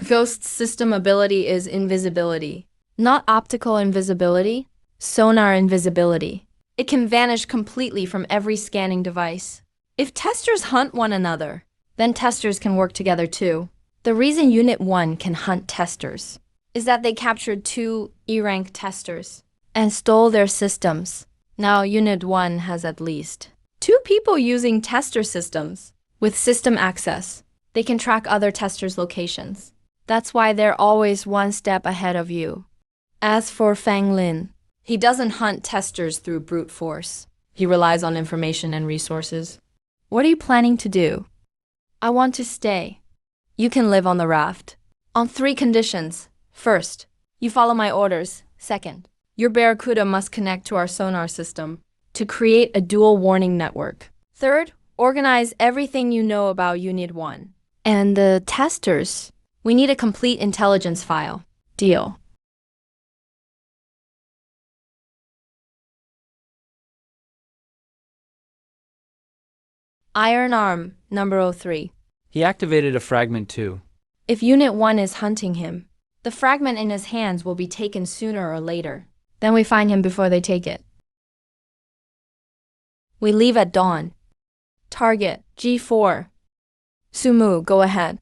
Ghost's system ability is invisibility. Not optical invisibility, sonar invisibility. It can vanish completely from every scanning device. If testers hunt one another, then testers can work together too. The reason Unit 1 can hunt testers is that they captured 2 E-rank testers and stole their systems. Now Unit 1 has at least 2 people using tester systems. With system access, they can track other testers' locations. That's why they're always one step ahead of you. As for Fang Lin, he doesn't hunt testers through brute force. He relies on information and resources. What are you planning to do? I want to stay. You can live on the raft. On 3 conditions. First, you follow my orders. Second, your barracuda must connect to our sonar system to create a dual warning network. Third, organize everything you know about Unit 1. And the testers, we need a complete intelligence file. Deal. Iron Arm, number 03. He activated a fragment too. If Unit 1 is hunting him, the fragment in his hands will be taken sooner or later. Then we find him before they take it. We leave at dawn. Target, G4. Sumu, go ahead.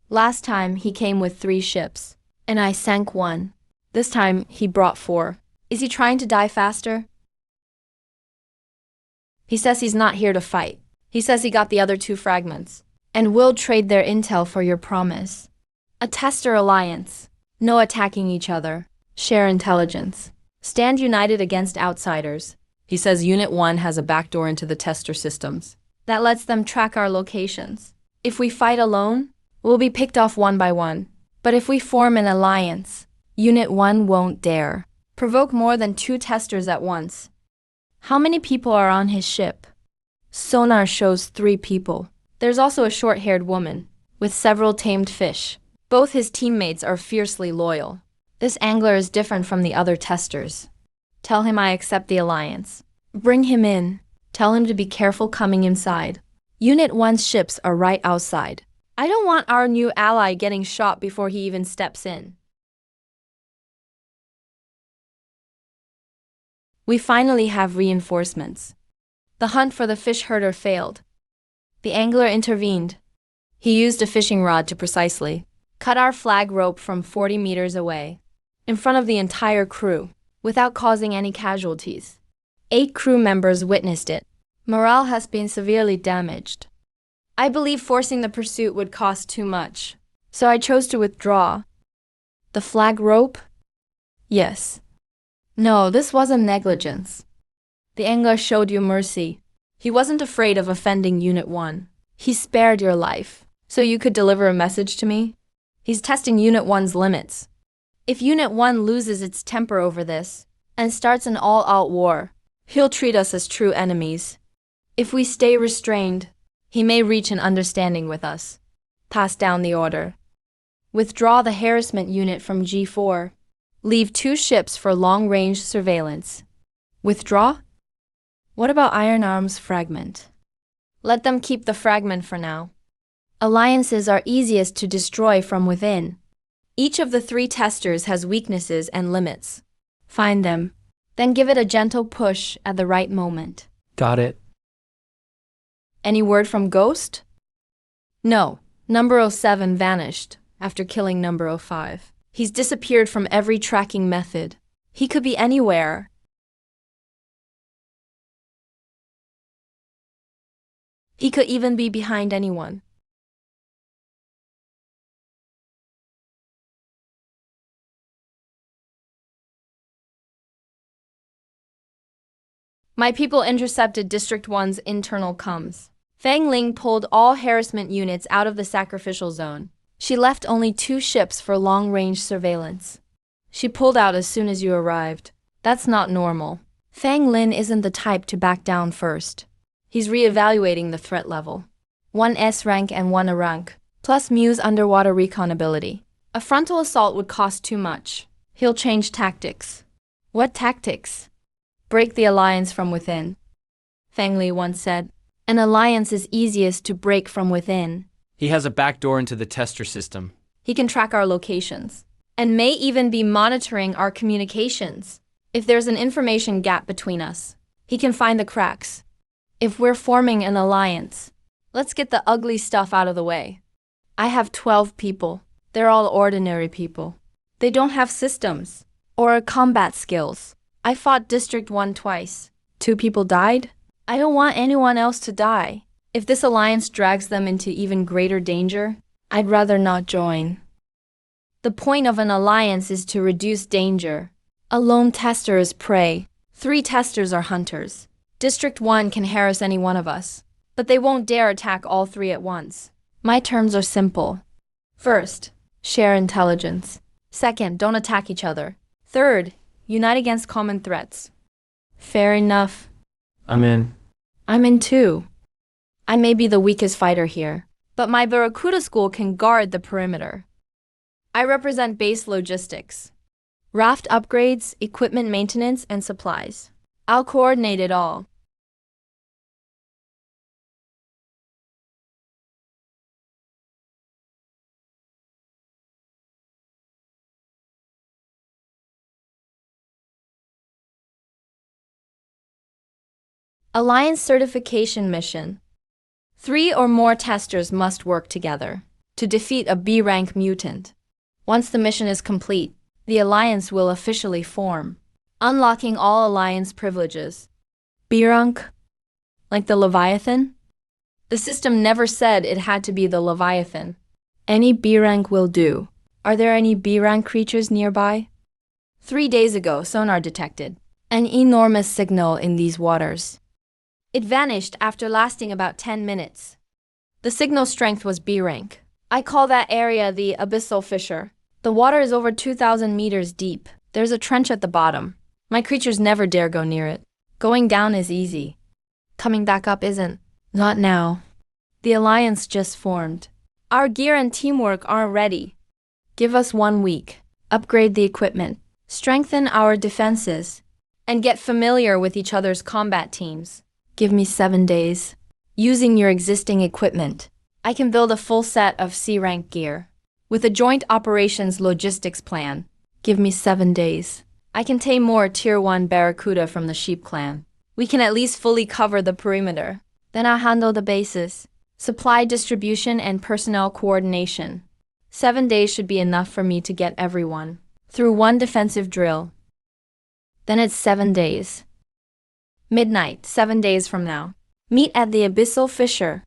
Last time he came with 3 ships, and I sank 1. This time he brought 4. Is he trying to die faster? He says he's not here to fight. He says he got the other 2 fragments, and will trade their intel for your promise. A tester alliance. No attacking each other. Share intelligence. Stand united against outsiders. He says Unit 1 has a backdoor into the tester systems. That lets them track our locations. If we fight alone, we'll be picked off one by one. But if we form an alliance, Unit 1 won't dare provoke more than 2 testers at once. How many people are on his ship? Sonar shows 3 people. There's also a short-haired woman. with several tamed fish. Both his teammates are fiercely loyal. This angler is different from the other testers. Tell him I accept the alliance. Bring him in. Tell him to be careful coming inside. Unit 1's ships are right outside. I don't want our new ally getting shot before he even steps in. We finally have reinforcements. The hunt for the fish herder failed. The angler intervened. He used a fishing rod to precisely cut our flag rope from 40 meters away, in front of the entire crew, without causing any casualties. 8 crew members witnessed it. Morale has been severely damaged. I believe forcing the pursuit would cost too much, so I chose to withdraw. The flag rope? Yes. No, this wasn't negligence. The angler showed you mercy. He wasn't afraid of offending Unit 1. He spared your life, so you could deliver a message to me. He's testing Unit 1's limits. If Unit 1 loses its temper over this and starts an all-out war, he'll treat us as true enemies. If we stay restrained, he may reach an understanding with us. Pass down the order. Withdraw the harassment unit from G4. Leave 2 ships for long-range surveillance. Withdraw? What about Iron Arm's fragment? Let them keep the fragment for now. Alliances are easiest to destroy from within. Each of the 3 testers has weaknesses and limits. Find them, then give it a gentle push at the right moment. Got it. Any word from Ghost? No, number 07 vanished after killing number 05. He's disappeared from every tracking method. He could be anywhere. He could even be behind anyone. My people intercepted District 1's internal comms. Fang Ling pulled all harassment units out of the sacrificial zone. She left only 2 ships for long-range surveillance. She pulled out as soon as you arrived. That's not normal. Fang Lin isn't the type to back down first. He's re-evaluating the threat level. 1 S rank and 1 A rank, plus Mew's underwater recon ability. A frontal assault would cost too much. He'll change tactics. What tactics? Break the alliance from within. Fang Li once said, an alliance is easiest to break from within. He has a backdoor into the tester system. He can track our locations, and may even be monitoring our communications. If there's an information gap between us, he can find the cracks. If we're forming an alliance, let's get the ugly stuff out of the way. I have 12 people. They're all ordinary people. They don't have systems or combat skills. I fought District 1 twice. 2 people died. I don't want anyone else to die. If this alliance drags them into even greater danger, I'd rather not join. The point of an alliance is to reduce danger. A lone tester is prey. 3 testers are hunters. District 1 can harass any one of us, but they won't dare attack all 3 at once. My terms are simple. First, share intelligence. Second, don't attack each other. Third, unite against common threats. Fair enough. I'm in. I'm in too. I may be the weakest fighter here, but my Barracuda school can guard the perimeter. I represent base logistics. Raft upgrades, equipment maintenance, and supplies. I'll coordinate it all. Alliance Certification Mission. 3 or more testers must work together to defeat a B-rank mutant. Once the mission is complete, the Alliance will officially form, unlocking all Alliance privileges. B-rank? Like the Leviathan? The system never said it had to be the Leviathan. Any B-rank will do. Are there any B-rank creatures nearby? 3 days ago, sonar detected an enormous signal in these waters. It vanished after lasting about 10 minutes. The signal strength was B rank. I call that area the Abyssal Fissure. The water is over 2,000 meters deep. There's a trench at the bottom. My creatures never dare go near it. Going down is easy. Coming back up isn't. Not now. The alliance just formed. Our gear and teamwork aren't ready. Give us 1 week. Upgrade the equipment, strengthen our defenses, and get familiar with each other's combat teams. Give me 7 days. Using your existing equipment, I can build a full set of C-rank gear. With a joint operations logistics plan, give me 7 days. I can tame more Tier 1 Barracuda from the Sheep clan. We can at least fully cover the perimeter. Then I'll handle the bases, supply distribution, and personnel coordination. 7 days should be enough for me to get everyone through one defensive drill. Then it's 7 days. Midnight, 7 days from now. Meet at the Abyssal Fissure.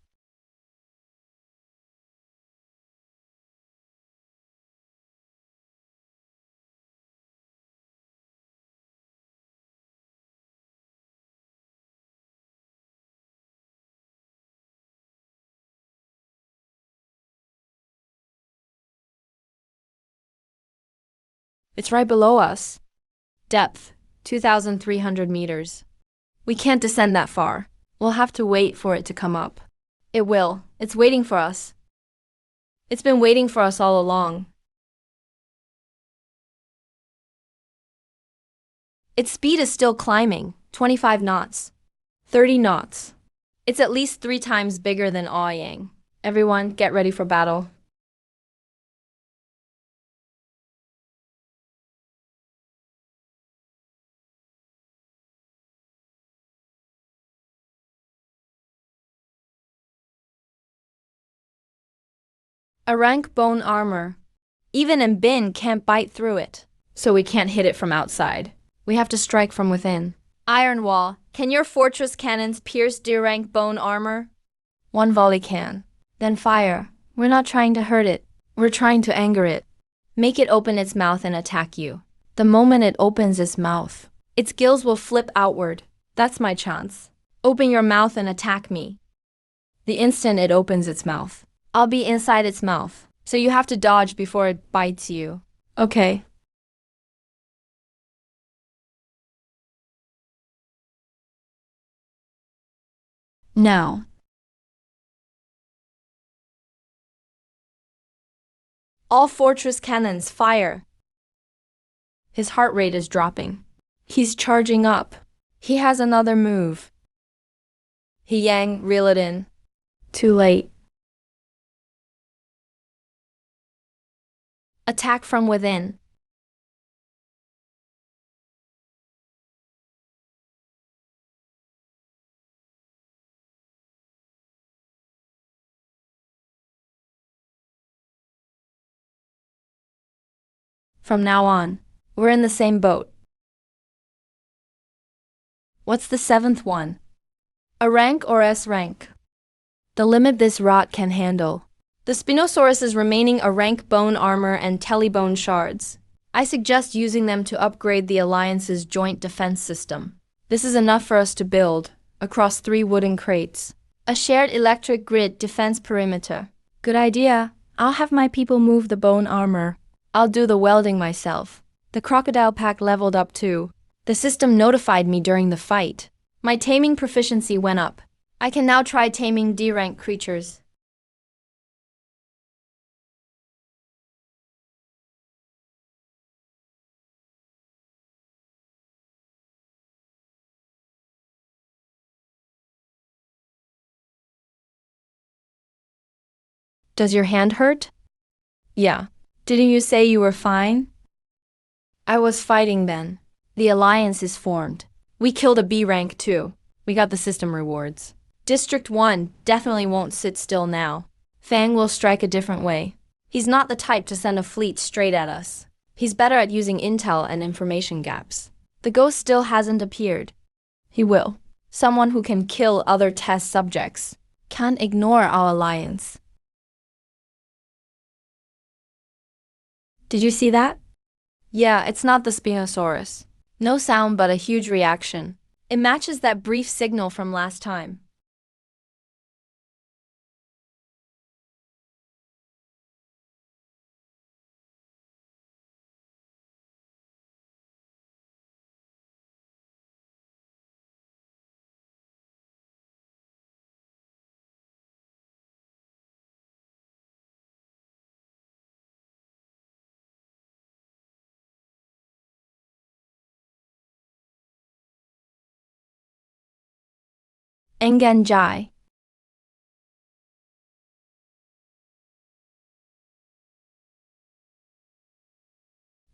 It's right below us. Depth, 2,300 meters. We can't descend that far. We'll have to wait for it to come up. It will. It's waiting for us. It's been waiting for us all along. Its speed is still climbing, 25 knots. 30 knots. It's at least 3 times bigger than Aoyang. Everyone, get ready for battle. A rank bone armor. Even in Bin can't bite through it, so we can't hit it from outside. We have to strike from within. Iron wall. Can your fortress cannons pierce deer rank bone armor? One volley can. Then fire. We're not trying to hurt it. We're trying to anger it. Make it open its mouth and attack you. The moment it opens its mouth, its gills will flip outward. That's my chance. Open your mouth and attack me. The instant it opens its mouth, I'll be inside its mouth, so you have to dodge before it bites you. Okay. Now. All fortress cannons fire. His heart rate is dropping. He's charging up. He has another move. He yang, reel it in. Too late. Attack from within. From now on, we're in the same boat. What's the 7th one? A rank or S rank? The limit this rot can handle. The Spinosaurus is remaining a rank bone armor and telebone shards. I suggest using them to upgrade the Alliance's joint defense system. This is enough for us to build, across 3 wooden crates, a shared electric grid defense perimeter. Good idea. I'll have my people move the bone armor. I'll do the welding myself. The crocodile pack leveled up too. The system notified me during the fight. My taming proficiency went up. I can now try taming D-rank creatures. Does your hand hurt? Yeah. Didn't you say you were fine? I was fighting then. The Alliance is formed. We killed a B rank too. We got the system rewards. District 1 definitely won't sit still now. Fang will strike a different way. He's not the type to send a fleet straight at us. He's better at using intel and information gaps. The ghost still hasn't appeared. He will. Someone who can kill other test subjects. Can't ignore our alliance. Did you see that? Yeah, it's not the Spinosaurus. No sound but a huge reaction. It matches that brief signal from last time. Enganjai.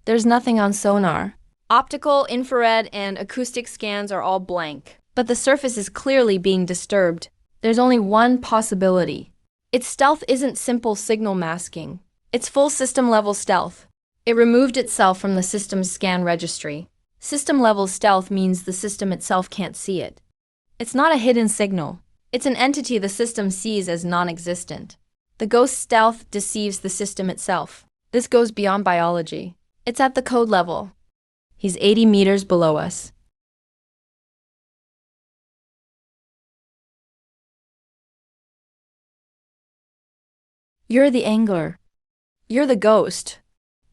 There's nothing on sonar. Optical, infrared, and acoustic scans are all blank, but the surface is clearly being disturbed. There's only one possibility. Its stealth isn't simple signal masking. It's full system-level stealth. It removed itself from the system's scan registry. System-level stealth means the system itself can't see it. It's not a hidden signal. It's an entity the system sees as non-existent. The ghost stealth deceives the system itself. This goes beyond biology. It's at the code level. He's 80 meters below us. You're the angler. You're the ghost.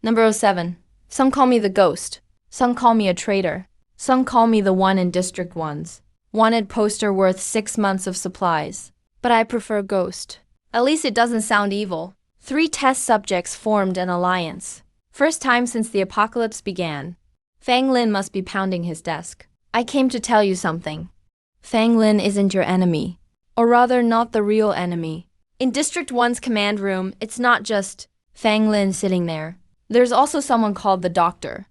Number 07. Some call me the ghost. Some call me a traitor. Some call me the one in District 1's wanted poster worth 6 months of supplies. But I prefer ghost. At least it doesn't sound evil. 3 test subjects formed an alliance. First time since the apocalypse began. Fang Lin must be pounding his desk. I came to tell you something. Fang Lin isn't your enemy. Or rather, not the real enemy. In District 1's command room, it's not just Fang Lin sitting there. There's also someone called the Doctor.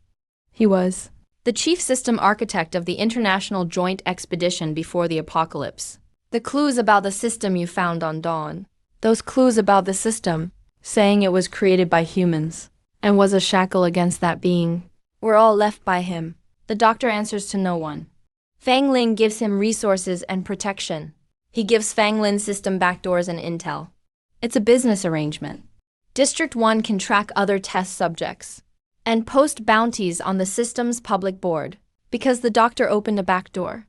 He was the chief system architect of the International Joint Expedition before the apocalypse. The clues about the system you found on Dawn. Those clues about the system, saying it was created by humans and was a shackle against that being, were all left by him. The Doctor answers to no one. Fang Lin gives him resources and protection. He gives Fang Lin's system backdoors and intel. It's a business arrangement. District 1 can track other test subjects and post bounties on the system's public board because the Doctor opened a backdoor.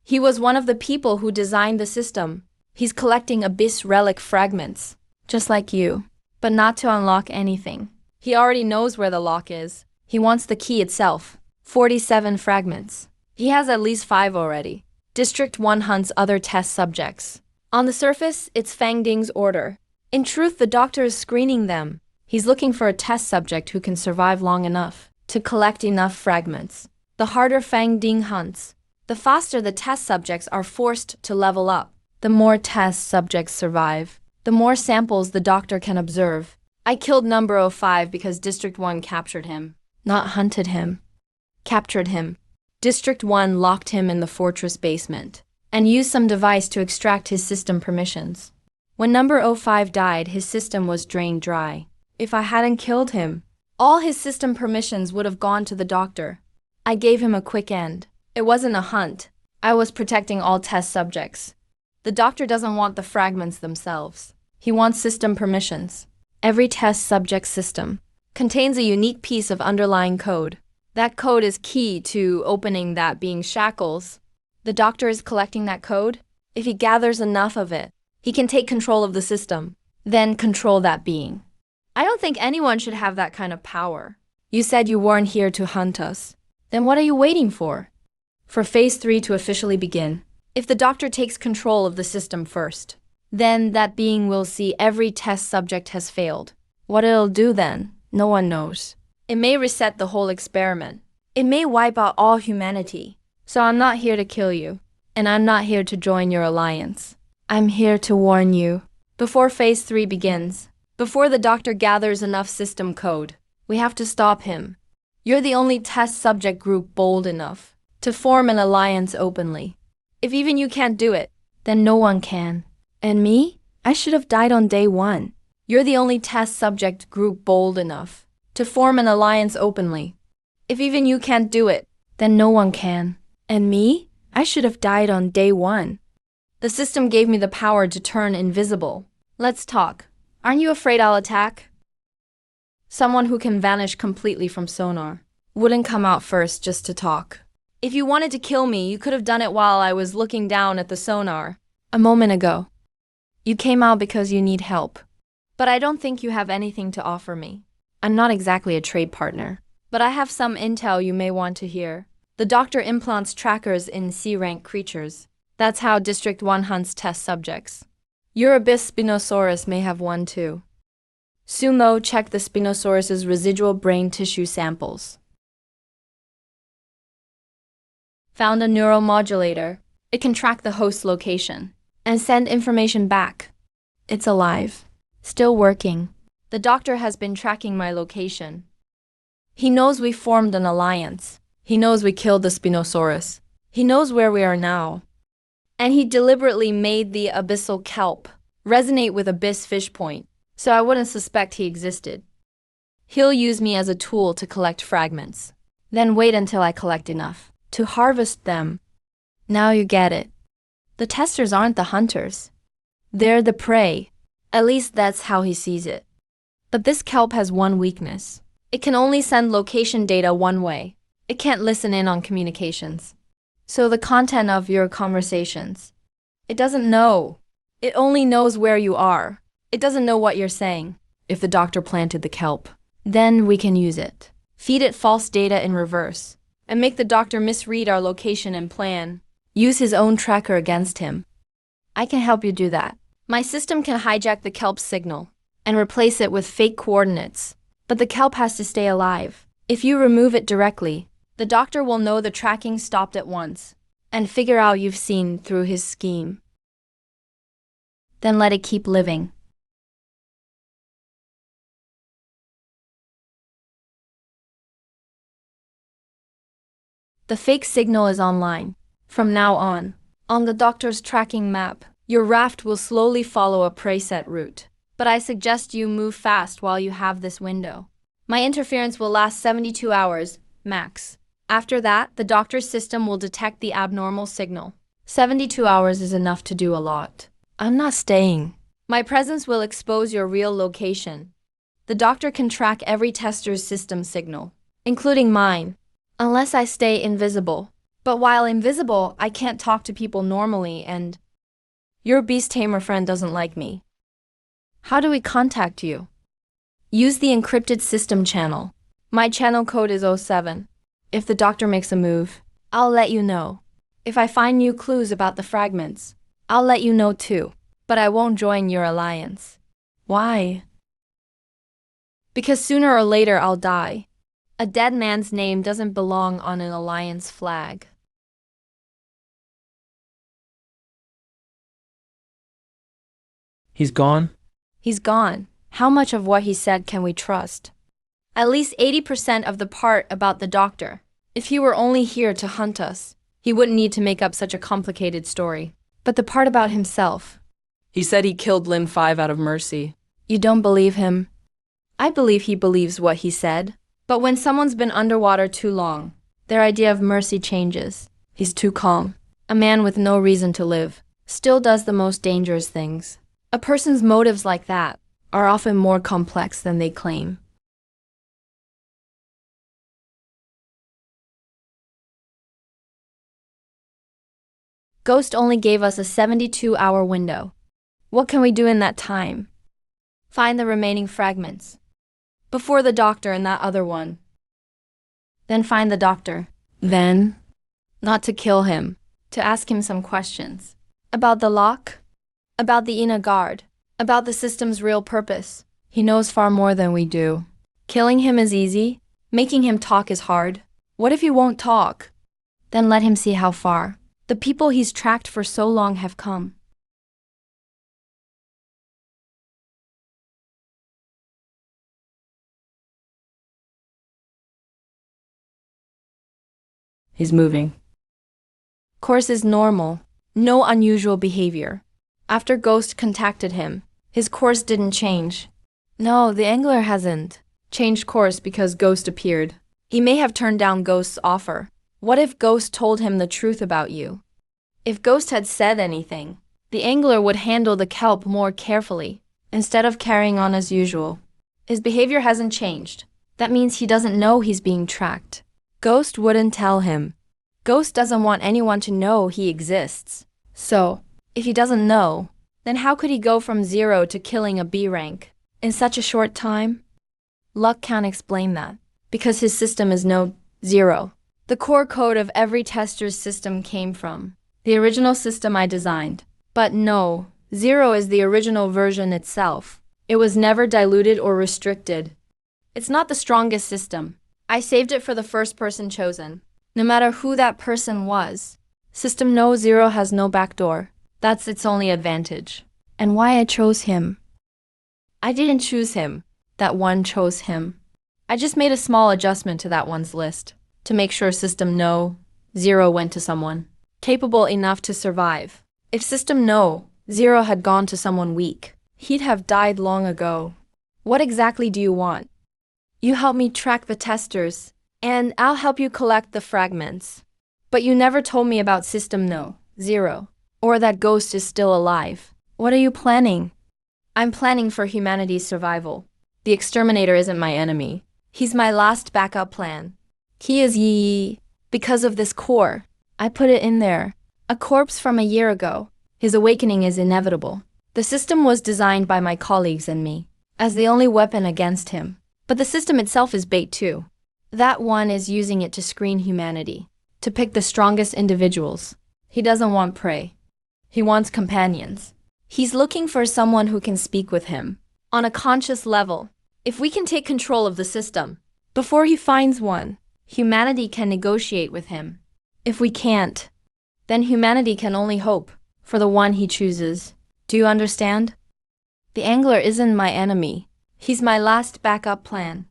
He was one of the people who designed the system. He's collecting Abyss relic fragments, just like you, but not to unlock anything. He already knows where the lock is. He wants the key itself. 47 fragments. He has at least 5 already. District 1 hunts other test subjects. On the surface, it's Fang Ding's order. In truth, the Doctor is screening them. He's looking for a test subject who can survive long enough to collect enough fragments. The harder Fang Ding hunts, the faster the test subjects are forced to level up. The more test subjects survive, the more samples the Doctor can observe. I killed number 05 because District 1 captured him. Not hunted him. Captured him. District 1 locked him in the fortress basement and used some device to extract his system permissions. When number 05 died, his system was drained dry. If I hadn't killed him, all his system permissions would have gone to the Doctor. I gave him a quick end. It wasn't a hunt. I was protecting all test subjects. The Doctor doesn't want the fragments themselves. He wants system permissions. Every test subject system contains a unique piece of underlying code. That code is key to opening that being's shackles. The Doctor is collecting that code. If he gathers enough of it, he can take control of the system, then control that being. I don't think anyone should have that kind of power. You said you weren't here to hunt us. Then what are you waiting for? For Phase 3 to officially begin. If the Doctor takes control of the system first, then that being will see every test subject has failed. What it'll do then, no one knows. It may reset the whole experiment. It may wipe out all humanity. So I'm not here to kill you, and I'm not here to join your alliance. I'm here to warn you. Before Phase 3 begins, before the Doctor gathers enough system code, we have to stop him. You're the only test subject group bold enough to form an alliance openly. If even you can't do it, then no one can. And me? I should have died on day 1. You're the only test subject group bold enough to form an alliance openly. If even you can't do it, then no one can. And me? I should have died on day 1. The system gave me the power to turn invisible. Let's talk. Aren't you afraid I'll attack? Someone who can vanish completely from sonar wouldn't come out first just to talk. If you wanted to kill me, you could have done it while I was looking down at the sonar a moment ago. You came out because you need help. But I don't think you have anything to offer me. I'm not exactly a trade partner, but I have some intel you may want to hear. The Doctor implants trackers in C-rank creatures. That's how District 1 hunts test subjects. Your Abyss Spinosaurus may have one too. Soon though, check the Spinosaurus's residual brain tissue samples. Found a neuromodulator. It can track the host's location and send information back. It's alive. Still working. The doctor has been tracking my location. He knows we formed an alliance. He knows we killed the Spinosaurus. He knows where we are now. And he deliberately made the abyssal kelp resonate with Abyss Fish Point, so I wouldn't suspect he existed. He'll use me as a tool to collect fragments, then wait until I collect enough to harvest them. Now you get it. The testers aren't the hunters. They're the prey. At least that's how he sees it. But this kelp has one weakness. It can only send location data one way. It can't listen in on communications. So the content of your conversations, it doesn't know. It only knows where you are. It doesn't know what you're saying. If the doctor planted the kelp, then we can use it. Feed it false data in reverse, and make the doctor misread our location and plan. Use his own tracker against him. I can help you do that. My system can hijack the kelp's signal and replace it with fake coordinates. But the kelp has to stay alive. If you remove it directly, the doctor will know the tracking stopped at once and figure out you've seen through his scheme. Then let it keep living. The fake signal is online. From now on the doctor's tracking map, your raft will slowly follow a preset route. But I suggest you move fast while you have this window. My interference will last 72 hours, max. After that, the doctor's system will detect the abnormal signal. 72 hours is enough to do a lot. I'm not staying. My presence will expose your real location. The doctor can track every tester's system signal, including mine, unless I stay invisible. But while invisible, I can't talk to people normally, and your beast tamer friend doesn't like me. How do we contact you? Use the encrypted system channel. My channel code is 07. If the doctor makes a move, I'll let you know. If I find new clues about the fragments, I'll let you know too. But I won't join your alliance. Why? Because sooner or later I'll die. A dead man's name doesn't belong on an alliance flag. He's gone? He's gone. How much of what he said can we trust? At least 80% of the part about the doctor. If he were only here to hunt us, he wouldn't need to make up such a complicated story. But the part about himself. He said he killed Limb 5 out of mercy. You don't believe him? I believe he believes what he said. But when someone's been underwater too long, their idea of mercy changes. He's too calm. A man with no reason to live still does the most dangerous things. A person's motives like that are often more complex than they claim. Ghost only gave us a 72-hour window. What can we do in that time? Find the remaining fragments. Before the doctor and that other one. Then find the doctor. Then, not to kill him, to ask him some questions. About the lock? About the inner guard? About the system's real purpose? He knows far more than we do. Killing him is easy. Making him talk is hard. What if he won't talk? Then let him see how far the people he's tracked for so long have come. He's moving. Course is normal. No unusual behavior. After Ghost contacted him, his course didn't change. No, the angler hasn't changed course because Ghost appeared. He may have turned down Ghost's offer. What if Ghost told him the truth about you? If Ghost had said anything, the angler would handle the kelp more carefully, instead of carrying on as usual. His behavior hasn't changed. That means he doesn't know he's being tracked. Ghost wouldn't tell him. Ghost doesn't want anyone to know he exists. So, if he doesn't know, then how could he go from 0 to killing a B rank in such a short time? Luck can't explain that, because his system is no 0. The core code of every tester's system came from the original system I designed. But no, 0 is the original version itself. It was never diluted or restricted. It's not the strongest system. I saved it for the first person chosen. No matter who that person was, System No Zero has no backdoor. That's its only advantage. And why I chose him? I didn't choose him. That one chose him. I just made a small adjustment to that one's list to make sure System No Zero went to someone capable enough to survive. If System No Zero had gone to someone weak, he'd have died long ago. What exactly do you want? You help me track the testers, and I'll help you collect the fragments. But you never told me about System No Zero, or that Ghost is still alive. What are you planning? I'm planning for humanity's survival. The exterminator isn't my enemy. He's my last backup plan. He is Yi. Because of this core, I put it in there. A corpse from a year ago. His awakening is inevitable. The system was designed by my colleagues and me as the only weapon against him. But the system itself is bait too. That one is using it to screen humanity, to pick the strongest individuals. He doesn't want prey. He wants companions. He's looking for someone who can speak with him on a conscious level. If we can take control of the system before he finds one, humanity can negotiate with him. If we can't, then humanity can only hope for the one he chooses. Do you understand? The angler isn't my enemy. He's my last backup plan.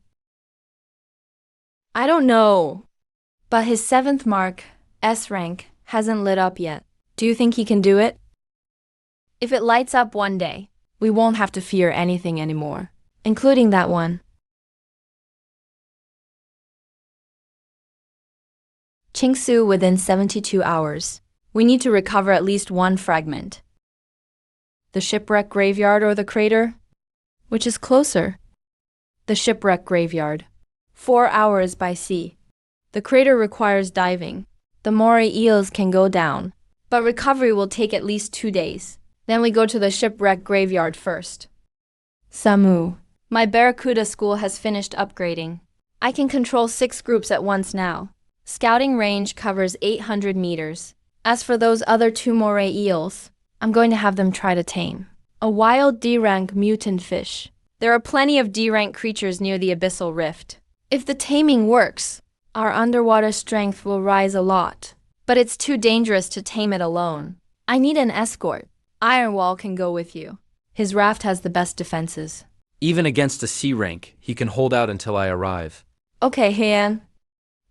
I don't know, but his 7th mark, S rank, hasn't lit up yet. Do you think he can do it? If it lights up one day, we won't have to fear anything anymore, including that one. Qingsu within 72 hours. We need to recover at least one fragment. The shipwreck graveyard or the crater? Which is closer? The shipwreck graveyard. 4 hours by sea. The crater requires diving. The moray eels can go down, but recovery will take at least 2 days. Then we go to the shipwreck graveyard first. Samu. My Barracuda school has finished upgrading. I can control 6 groups at once now. Scouting range covers 800 meters. As for those other 2 moray eels, I'm going to have them try to tame a wild D-rank mutant fish. There are plenty of D-rank creatures near the abyssal rift. If the taming works, our underwater strength will rise a lot. But it's too dangerous to tame it alone. I need an escort. Ironwall can go with you. His raft has the best defenses. Even against a C rank, he can hold out until I arrive. Okay, Heian.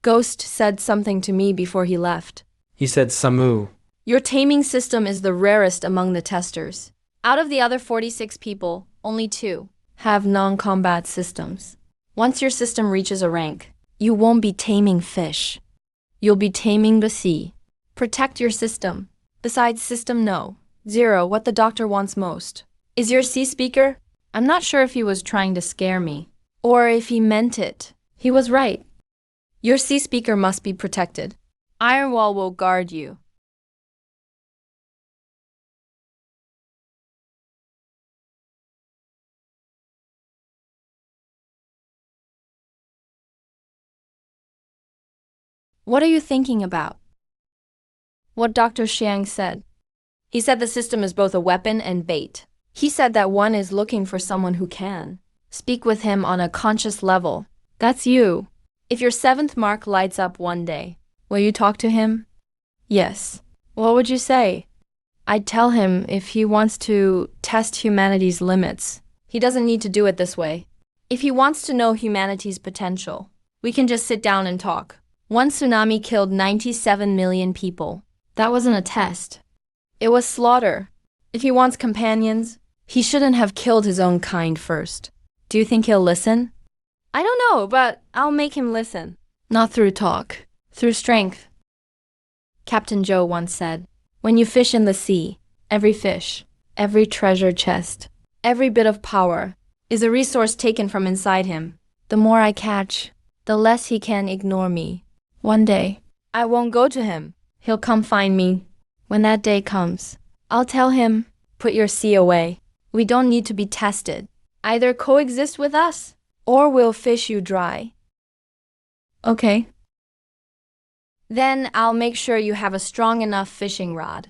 Ghost said something to me before he left. He said, Samu. Your taming system is the rarest among the testers. Out of the other 46 people, only 2 have non-combat systems. Once your system reaches a rank, you won't be taming fish. You'll be taming the sea. Protect your system. Besides System No Zero, what the doctor wants most is your sea speaker. I'm not sure if he was trying to scare me, or if he meant it. He was right. Your sea speaker must be protected. Ironwall will guard you. What are you thinking about? What Dr. Xiang said. He said the system is both a weapon and bait. He said that one is looking for someone who can speak with him on a conscious level. That's you. If your 7th mark lights up one day, will you talk to him? Yes. What would you say? I'd tell him if he wants to test humanity's limits, he doesn't need to do it this way. If he wants to know humanity's potential, we can just sit down and talk. One tsunami killed 97 million people. That wasn't a test. It was slaughter. If he wants companions, he shouldn't have killed his own kind first. Do you think he'll listen? I don't know, but I'll make him listen. Not through talk, through strength. Captain Joe once said, when you fish in the sea, every fish, every treasure chest, every bit of power is a resource taken from inside him. The more I catch, the less he can ignore me. One day, I won't go to him. He'll come find me. When that day comes, I'll tell him, put your sea away. We don't need to be tested. Either coexist with us, or we'll fish you dry. Okay. Then I'll make sure you have a strong enough fishing rod.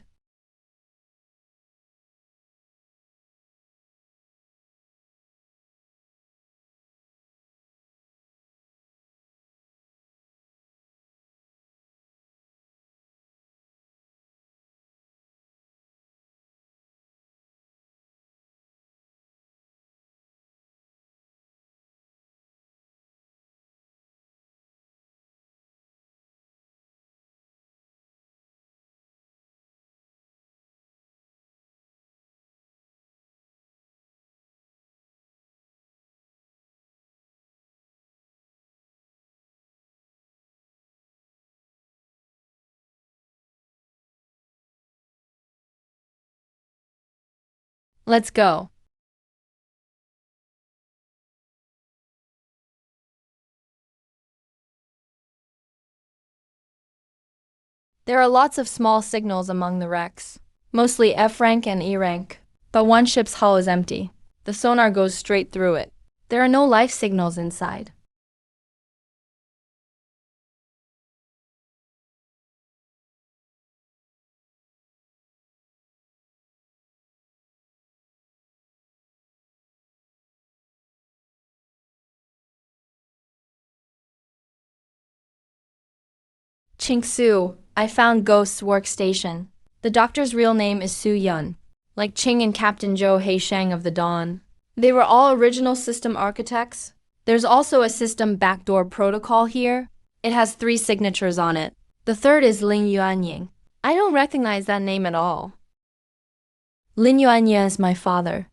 Let's go. There are lots of small signals among the wrecks, mostly F rank and E rank, but one ship's hull is empty. The sonar goes straight through it. There are no life signals inside. Ching-Su, I found Ghost's workstation. The doctor's real name is Su Yun, like Ching and Captain Zhou Heishang of the Dawn. They were all original system architects. There's also a system backdoor protocol here. It has 3 signatures on it. The third is Lin Yuanying. I don't recognize that name at all. Lin Yuanying is my father.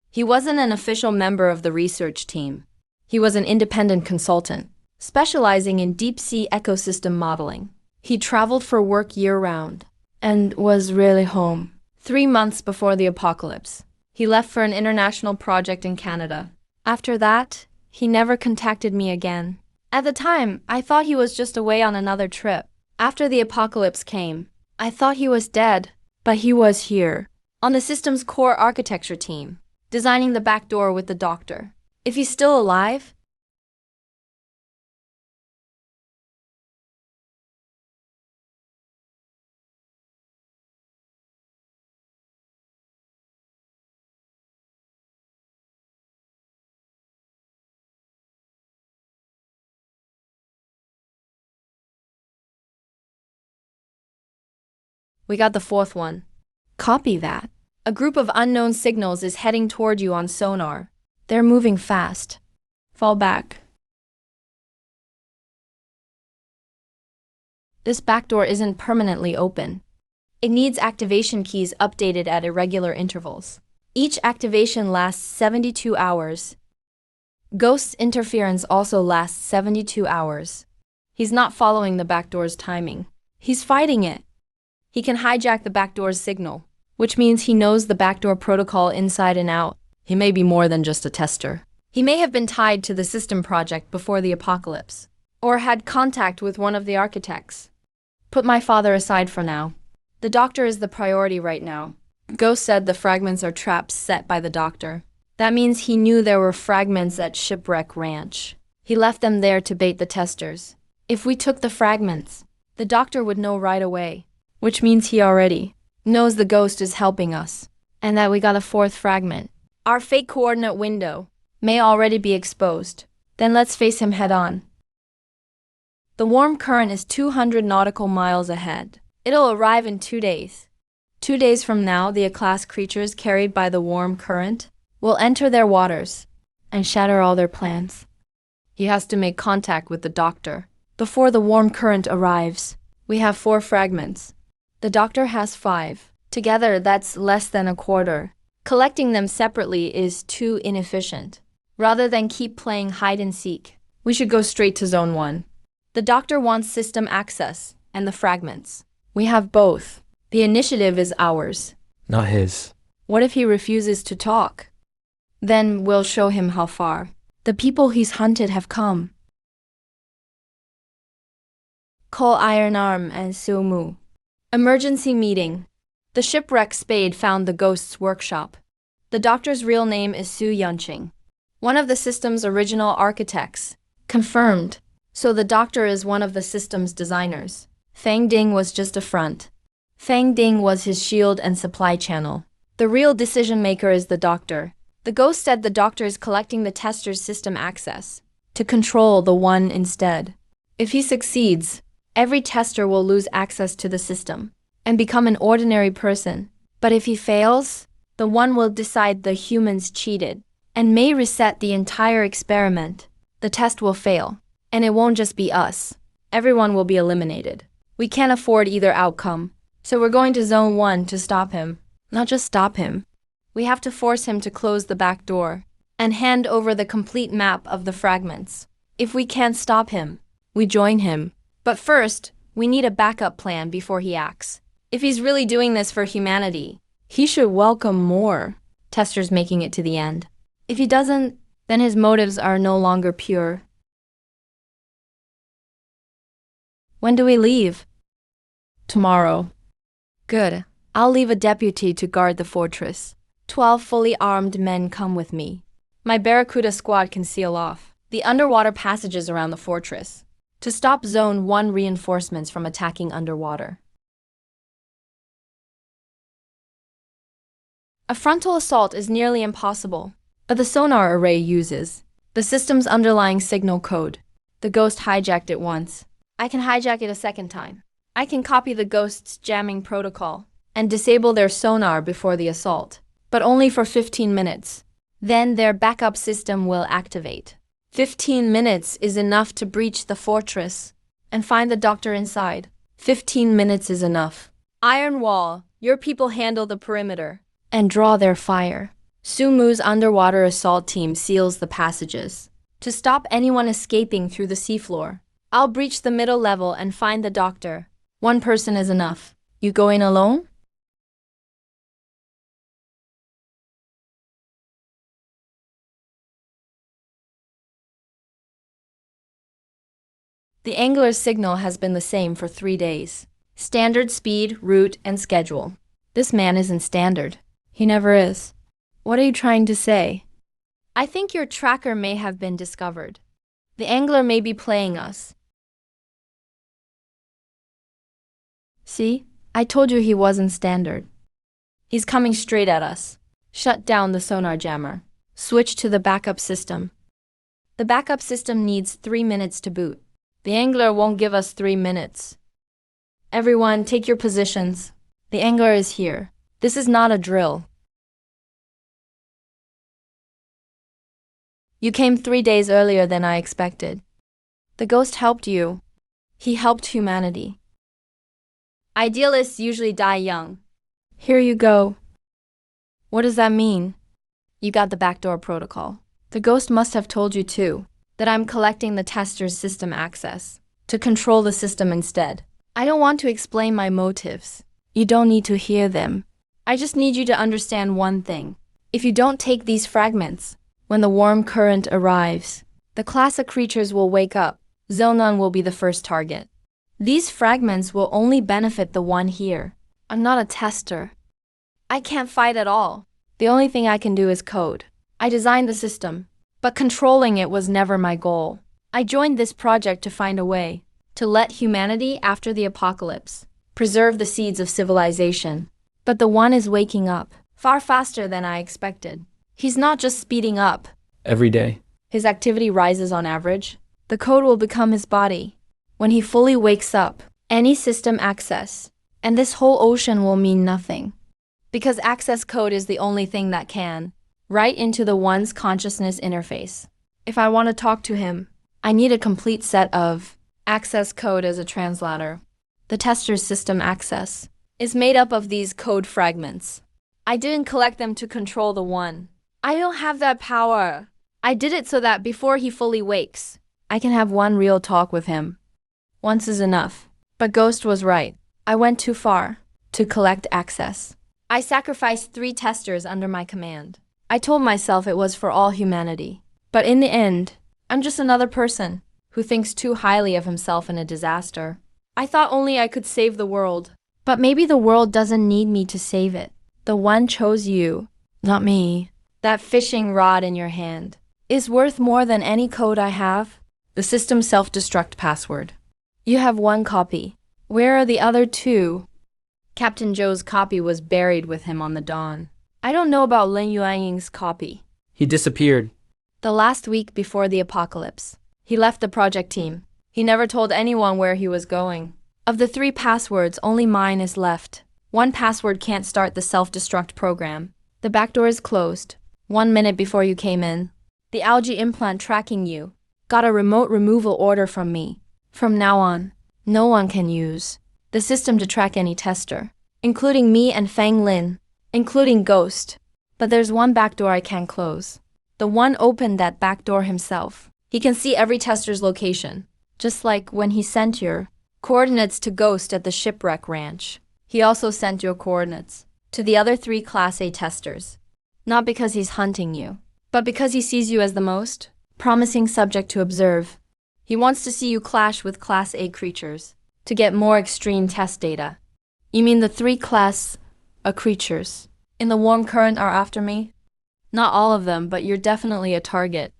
He wasn't an official member of the research team. He was an independent consultant, specializing in deep-sea ecosystem modeling. He traveled for work year-round and was rarely home. 3 months before the apocalypse, he left for an international project in Canada. After that, he never contacted me again. At the time, I thought he was just away on another trip. After the apocalypse came, I thought he was dead, but he was here, on the system's core architecture team, designing the back door with the doctor. If he's still alive, we got the 4th one. Copy that. A group of unknown signals is heading toward you on sonar. They're moving fast. Fall back. This backdoor isn't permanently open. It needs activation keys updated at irregular intervals. Each activation lasts 72 hours. Ghost's interference also lasts 72 hours. He's not following the backdoor's timing. He's fighting it. He can hijack the backdoor's signal, which means he knows the backdoor protocol inside and out. He may be more than just a tester. He may have been tied to the system project before the apocalypse, or had contact with one of the architects. Put my father aside for now. The doctor is the priority right now. Ghost said the fragments are traps set by the doctor. That means he knew there were fragments at Shipwreck Ranch. He left them there to bait the testers. If we took the fragments, the doctor would know right away, which means he already knows the ghost is helping us, and that we got a 4th fragment. Our fake coordinate window may already be exposed. Then let's face him head on. The warm current is 200 nautical miles ahead. It'll arrive in 2 days. 2 days from now, the A-class creatures carried by the warm current will enter their waters and shatter all their plans. He has to make contact with the doctor before the warm current arrives. We have 4 fragments. The doctor has 5. Together, that's less than a quarter. Collecting them separately is too inefficient. Rather than keep playing hide and seek, we should go straight to Zone 1. The doctor wants system access and the fragments. We have both. The initiative is ours. Not his. What if he refuses to talk? Then we'll show him how far. The people he's hunted have come. Call Iron Arm and Sumu. Emergency meeting. The shipwreck spade found the ghost's workshop. The doctor's real name is Su Yunqing, one of the system's original architects. Confirmed. So the doctor is one of the system's designers. Fang Ding was just a front. Fang Ding was his shield and supply channel. The real decision maker is the doctor. The ghost said the doctor is collecting the tester's system access to control the one instead. If he succeeds, every tester will lose access to the system and become an ordinary person. But if he fails, the one will decide the humans cheated and may reset the entire experiment. The test will fail, and it won't just be us. Everyone will be eliminated. We can't afford either outcome, so we're going to Zone 1 to stop him. Not just stop him. We have to force him to close the back door and hand over the complete map of the fragments. If we can't stop him, we join him. But first, we need a backup plan before he acts. If he's really doing this for humanity, he should welcome more testers making it to the end. If he doesn't, then his motives are no longer pure. When do we leave? Tomorrow. Good. I'll leave a deputy to guard the fortress. 12 fully armed men come with me. My Barracuda squad can seal off the underwater passages around the fortress to stop Zone 1 reinforcements from attacking underwater. A frontal assault is nearly impossible, but the sonar array uses the system's underlying signal code. The Ghost hijacked it once. I can hijack it a second time. I can copy the Ghost's jamming protocol and disable their sonar before the assault, but only for 15 minutes. Then their backup system will activate. 15 minutes is enough to breach the fortress and find the doctor inside. 15 minutes is enough. Iron Wall, your people handle the perimeter and draw their fire. Sumu's underwater assault team seals the passages to stop anyone escaping through the seafloor. I'll breach the middle level and find the doctor. One person is enough. You going alone? The angler's signal has been the same for 3 days. Standard speed, route, and schedule. This man isn't standard. He never is. What are you trying to say? I think your tracker may have been discovered. The angler may be playing us. See? I told you he wasn't standard. He's coming straight at us. Shut down the sonar jammer. Switch to the backup system. The backup system needs 3 minutes to boot. The angler won't give us 3 minutes. Everyone, take your positions. The angler is here. This is not a drill. You came 3 days earlier than I expected. The Ghost helped you. He helped humanity. Idealists usually die young. Here you go. What does that mean? You got the backdoor protocol. The Ghost must have told you too, that I'm collecting the tester's system access to control the system instead. I don't want to explain my motives. You don't need to hear them. I just need you to understand one thing. If you don't take these fragments, when the warm current arrives, the class of creatures will wake up. Zonon will be the first target. These fragments will only benefit the one here. I'm not a tester. I can't fight at all. The only thing I can do is code. I designed the system, but controlling it was never my goal. I joined this project to find a way to let humanity, after the apocalypse, preserve the seeds of civilization. But the one is waking up, far faster than I expected. He's not just speeding up. Every day. His activity rises on average. The code will become his body. When he fully wakes up, any system access, and this whole ocean will mean nothing. Because access code is the only thing that can, right into the one's consciousness interface. If I want to talk to him, I need a complete set of access code as a translator. The tester's system access is made up of these code fragments. I didn't collect them to control the one. I don't have that power. I did it so that before he fully wakes, I can have one real talk with him. Once is enough. But Ghost was right. I went too far to collect access. I sacrificed 3 testers under my command. I told myself it was for all humanity. But in the end, I'm just another person who thinks too highly of himself in a disaster. I thought only I could save the world. But maybe the world doesn't need me to save it. The one chose you, not me. That fishing rod in your hand is worth more than any code I have. The system's self-destruct password. You have 1 copy. Where are the other 2? Captain Zhou's copy was buried with him on the dawn. I don't know about Lin Yuanying's copy. He disappeared. The last week before the apocalypse, he left the project team. He never told anyone where he was going. Of the 3 passwords, only mine is left. 1 password can't start the self-destruct program. The back door is closed. 1 minute before you came in. The algae implant tracking you got a remote removal order from me. From now on, no one can use the system to track any tester, including me and Fang Lin, including Ghost. But there's 1 back door I can't close. The one opened that back door himself. He can see every tester's location, just like when he sent your coordinates to Ghost at the shipwreck ranch. He also sent your coordinates to the other 3 Class A testers. Not because he's hunting you, but because he sees you as the most promising subject to observe. He wants to see you clash with Class A creatures to get more extreme test data. You mean the three Class A creatures in the warm current are after me? Not all of them, but you're definitely a target.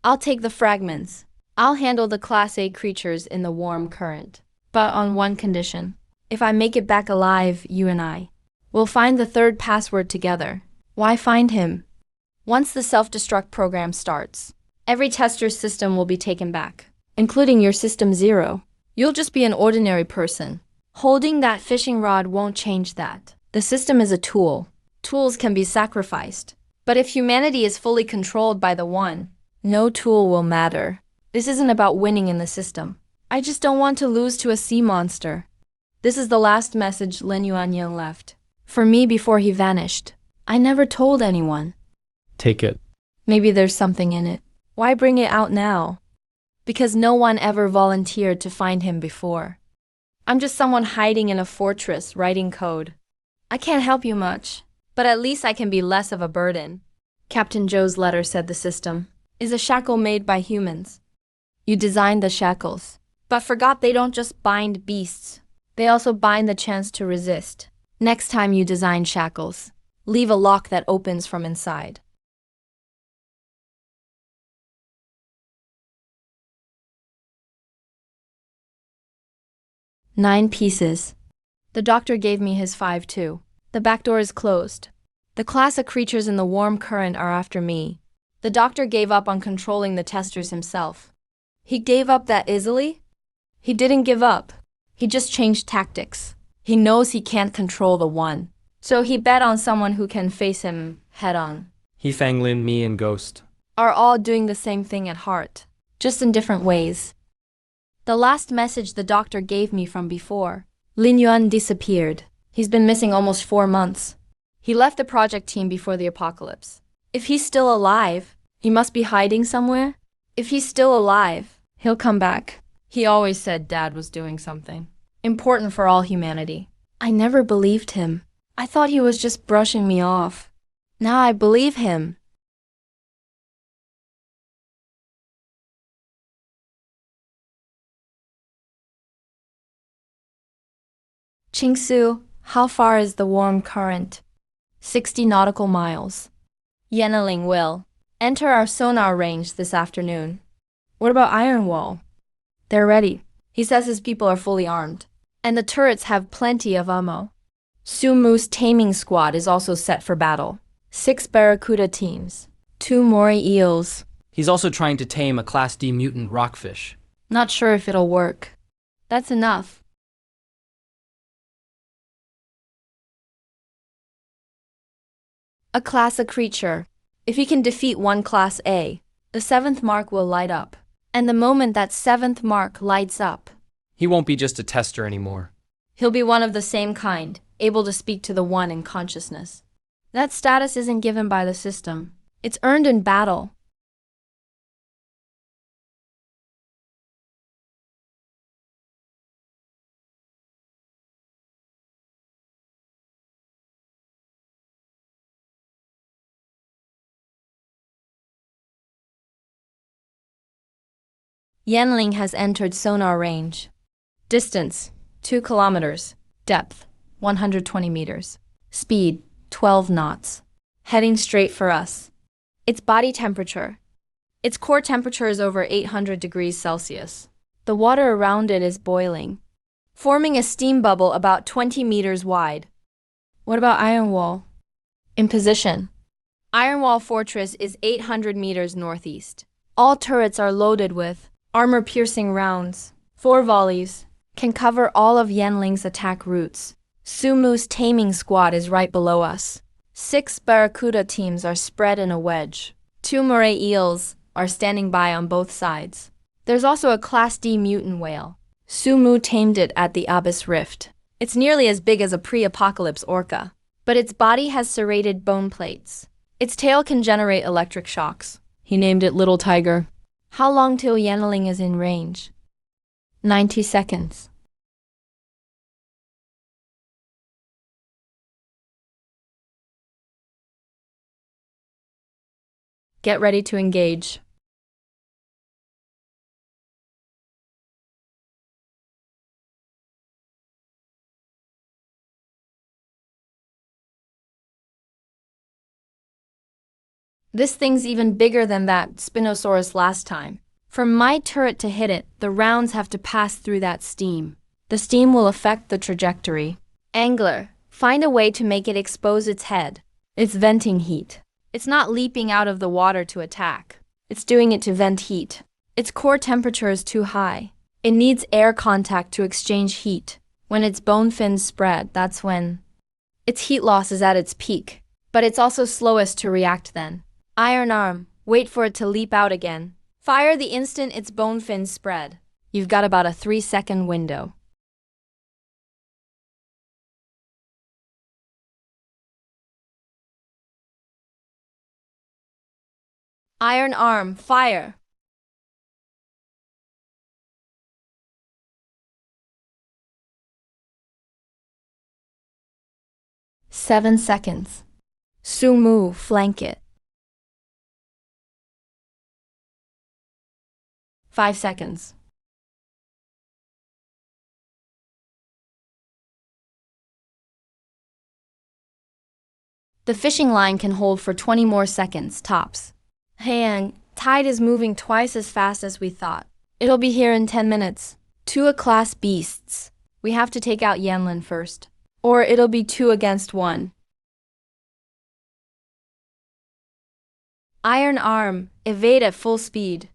I'll take the fragments. I'll handle the Class A creatures in the warm current. But on one condition. If I make it back alive, you and I will find the third password together. Why find him? Once the self-destruct program starts, every tester's system will be taken back, including your System 0. You'll just be an ordinary person. Holding that fishing rod won't change that. The system is a tool. Tools can be sacrificed. But if humanity is fully controlled by the One, no tool will matter. This isn't about winning in the system. I just don't want to lose to a sea monster. This is the last message Lin Yuanyin left for me before he vanished. I never told anyone. Take it. Maybe there's something in it. Why bring it out now? Because no one ever volunteered to find him before. I'm just someone hiding in a fortress writing code. I can't help you much, but at least I can be less of a burden. Captain Joe's letter said the system is a shackle made by humans. You designed the shackles, but forgot they don't just bind beasts. They also bind the chance to resist. Next time you design shackles, leave a lock that opens from inside. Nine pieces. The doctor gave me his 5 too. The back door is closed. The class of creatures in the warm current are after me. The doctor gave up on controlling the testers himself. He gave up that easily? He didn't give up. He just changed tactics. He knows he can't control the One. So he bet on someone who can face him head on. He, Fanglin, me, and Ghost Are all doing the same thing at heart, just in different ways. The last message the doctor gave me from before. Lin Yuan disappeared. He's been missing almost 4 months. He left the project team before the apocalypse. If he's still alive, he must be hiding somewhere. If he's still alive, he'll come back. He always said Dad was doing something important for all humanity. I never believed him. I thought he was just brushing me off. Now I believe him. Qingsu, how far is the warm current? 60 nautical miles. Yeneling will enter our sonar range this afternoon. What about Iron Wall? They're ready. He says his people are fully armed, and the turrets have plenty of ammo. Sumu's taming squad is also set for battle. 6 barracuda teams, 2 moray eels. He's also trying to tame a Class D mutant rockfish. Not sure if it'll work. That's enough. A class A creature. If he can defeat one Class A, the 7th mark will light up. And the moment that 7th mark lights up, He won't be just a tester anymore. he'll be one of the same kind, able to speak to the One in consciousness. That status isn't given by the system. It's earned in battle. Yanling has entered sonar range. Distance, 2 kilometers. Depth, 120 meters. Speed, 12 knots. Heading straight for us. Its body temperature. Its core temperature is over 800 degrees Celsius. The water around it is boiling, forming a steam bubble about 20 meters wide. What about Iron Wall? In position. Iron Wall Fortress is 800 meters northeast. All turrets are loaded with armor-piercing rounds. 4 volleys can cover all of Yanling's attack routes. Sumu's taming squad is right below us. 6 barracuda teams are spread in a wedge. 2 moray eels are standing by on both sides. There's also a Class D mutant whale. Sumu tamed it at the Abyss Rift. It's nearly as big as a pre-apocalypse orca, but its body has serrated bone plates. Its tail can generate electric shocks. He named it Little Tiger. How long till Yanling is in range? 90 seconds. Get ready to engage. This thing's even bigger than that Spinosaurus last time. For my turret to hit it, the rounds have to pass through that steam. The steam will affect the trajectory. Angler, find a way to make it expose its head. It's venting heat. It's not leaping out of the water to attack. It's doing it to vent heat. Its core temperature is too high. It needs air contact to exchange heat. When its bone fins spread, that's when its heat loss is at its peak. But it's also slowest to react then. Iron arm, wait for it to leap out again. Fire the instant its bone fins spread. You've got about a 3-second window. Iron arm, fire. Seven seconds. Sumu, flank it. 5 seconds. The fishing line can hold for 20 more seconds, tops. Hey, tide is moving twice as fast as we thought. It'll be here in 10 minutes. 2 class beasts. We have to take out Yanlin first. Or it'll be 2 against 1. Iron arm, evade at full speed.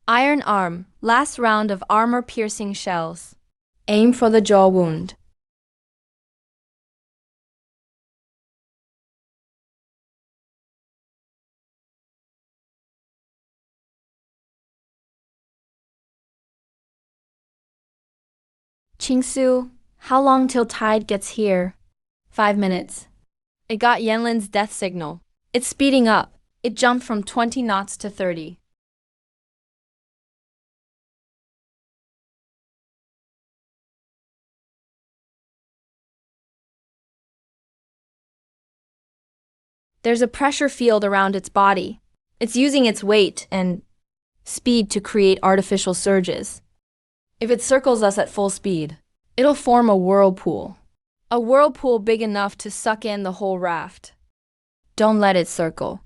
Iron arm, last round of armor-piercing shells. Aim for the jaw wound. Qingsu, how long till tide gets here? 5 minutes. It got Yanlin's death signal. It's speeding up. It jumped from 20 knots to 30. There's a pressure field around its body. It's using its weight and speed to create artificial surges. If it circles us at full speed, it'll form a whirlpool. A whirlpool big enough to suck in the whole raft. Don't let it circle.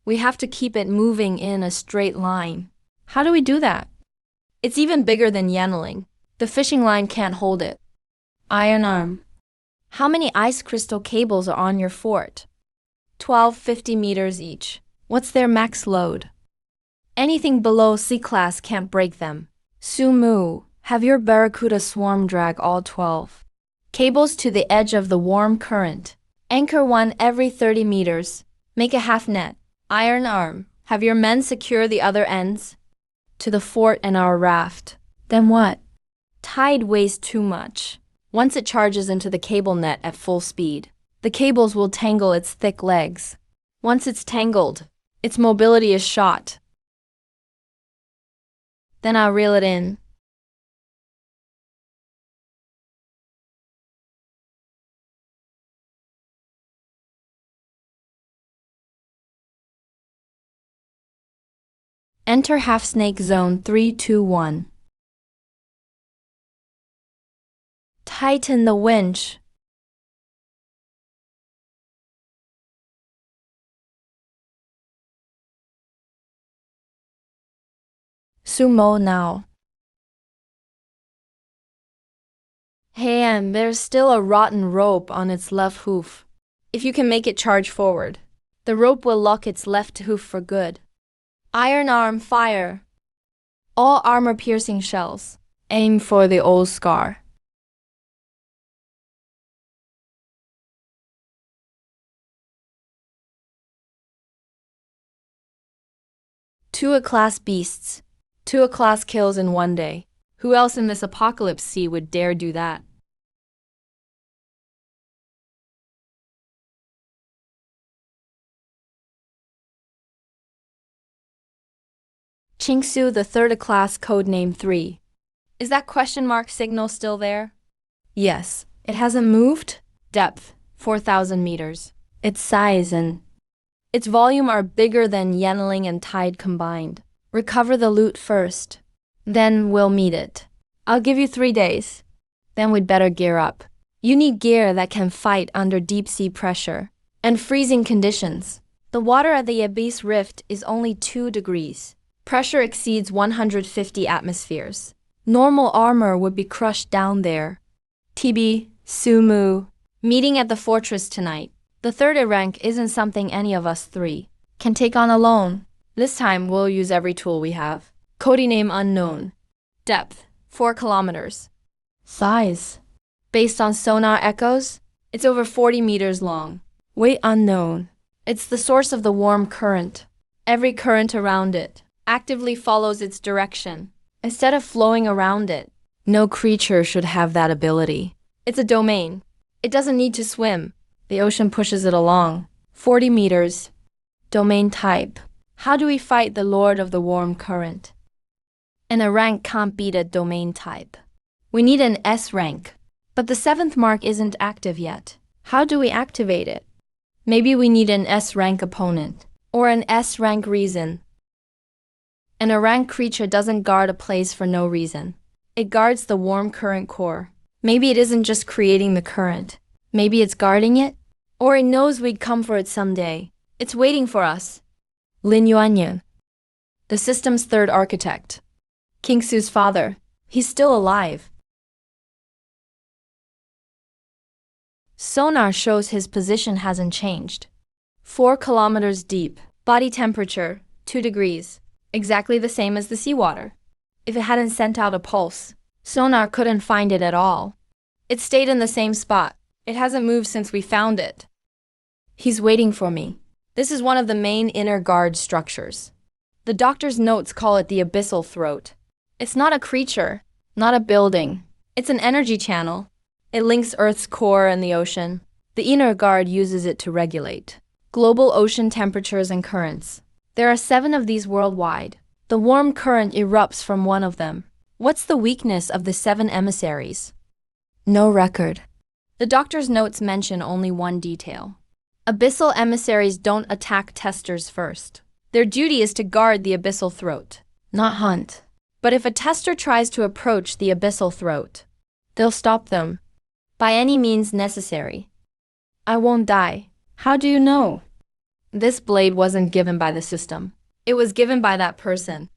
We have to keep it moving in a straight line. How do we do that? It's even bigger than Yanling. The fishing line can't hold it. Iron arm. How many ice crystal cables are on your fort? 12 50 meters each. What's their max load? Anything below C-class can't break them. Sumu, have your Barracuda swarm drag all 12. Cables to the edge of the warm current. Anchor one every 30 meters. Make a half net. Iron arm, have your men secure the other ends to the fort and our raft. Then what? Tide weighs too much. Once it charges into the cable net at full speed, the cables will tangle its thick legs. Once it's tangled, its mobility is shot. Then I'll reel it in. Enter half snake zone 321. Tighten the winch. Sumo now. Hey, and there's still a rotten rope on its left hoof. If you can make it charge forward, the rope will lock its left hoof for good. Iron arm, fire. All armor-piercing shells. Aim for the old scar. Two A-class beasts. 2 A-class kills in one day. Who else in this apocalypse sea would dare do that? Chingsu, the third class, codename 3. Is that question mark signal still there? Yes. It hasn't moved? Depth, 4,000 meters. Its size and its volume are bigger than Yanling and Tide combined. Recover the loot first. Then we'll meet it. I'll give you 3 days. Then we'd better gear up. You need gear that can fight under deep sea pressure and freezing conditions. The water at the Abyss Rift is only 2 degrees. Pressure exceeds 150 atmospheres. Normal armor would be crushed down there. TB, Sumu. Meeting at the fortress tonight. The third rank isn't something any of us 3 can take on alone. This time we'll use every tool we have. Codename unknown. Depth, 4 kilometers. Size. Based on sonar echoes, it's over 40 meters long. Weight unknown. It's the source of the warm current. Every current around it actively follows its direction, instead of flowing around it. No creature should have that ability. It's a domain. It doesn't need to swim. The ocean pushes it along. 40 meters. Domain type. How do we fight the Lord of the Warm Current? And a rank can't beat a domain type. We need an S rank. But the 7th mark isn't active yet. How do we activate it? Maybe we need an S rank opponent. Or an S rank reason. And a rank creature doesn't guard a place for no reason. It guards the warm current core. Maybe it isn't just creating the current. Maybe it's guarding it? Or it knows we'd come for it someday. It's waiting for us. Lin Yuanyan, the system's 3rd architect. Kingsu's father. He's still alive. Sonar shows his position hasn't changed. 4 kilometers deep. Body temperature, 2 degrees. Exactly the same as the seawater. If it hadn't sent out a pulse, sonar couldn't find it at all. It stayed in the same spot. It hasn't moved since we found it. He's waiting for me. This is one of the main inner guard structures. The doctor's notes call it the abyssal throat. It's not a creature, not a building. It's an energy channel. It links Earth's core and the ocean. The inner guard uses it to regulate global ocean temperatures and currents. There are 7 of these worldwide. The warm current erupts from one of them. What's the weakness of the 7 emissaries? No record. The doctor's notes mention only one detail. Abyssal emissaries don't attack testers first. Their duty is to guard the abyssal throat, not hunt. But if a tester tries to approach the abyssal throat, they'll stop them by any means necessary. I won't die. How do you know? This blade wasn't given by the system. It was given by that person.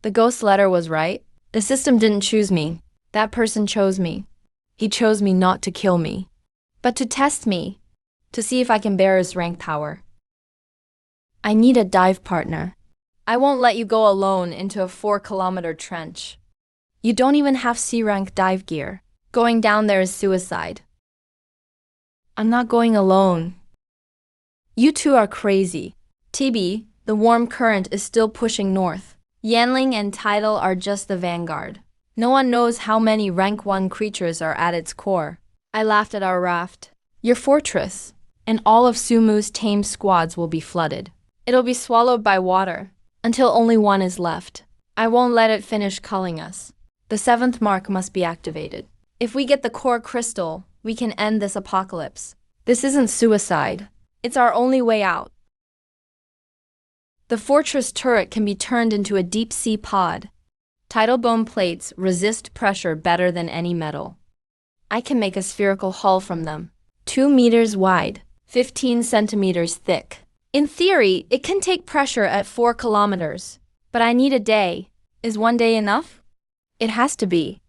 The ghost letter was right. The system didn't choose me. That person chose me. He chose me not to kill me, but to test me, to see if I can bear his rank power. I need a dive partner. I won't let you go alone into a 4-kilometer trench. You don't even have C-rank dive gear. Going down there is suicide. I'm not going alone. You two are crazy. TB, the warm current is still pushing north. Yanling and Tidal are just the vanguard. No one knows how many rank 1 creatures are at its core. I laughed at our raft. Your fortress, and all of Sumu's tamed squads will be flooded. It'll be swallowed by water, until only one is left. I won't let it finish culling us. The 7th mark must be activated. If we get the core crystal, we can end this apocalypse. This isn't suicide. It's our only way out. The fortress turret can be turned into a deep-sea pod. Tidal bone plates resist pressure better than any metal. I can make a spherical hull from them. 2 meters wide, 15 centimeters thick. In theory, it can take pressure at 4 kilometers. But I need a day. Is 1 day enough? It has to be.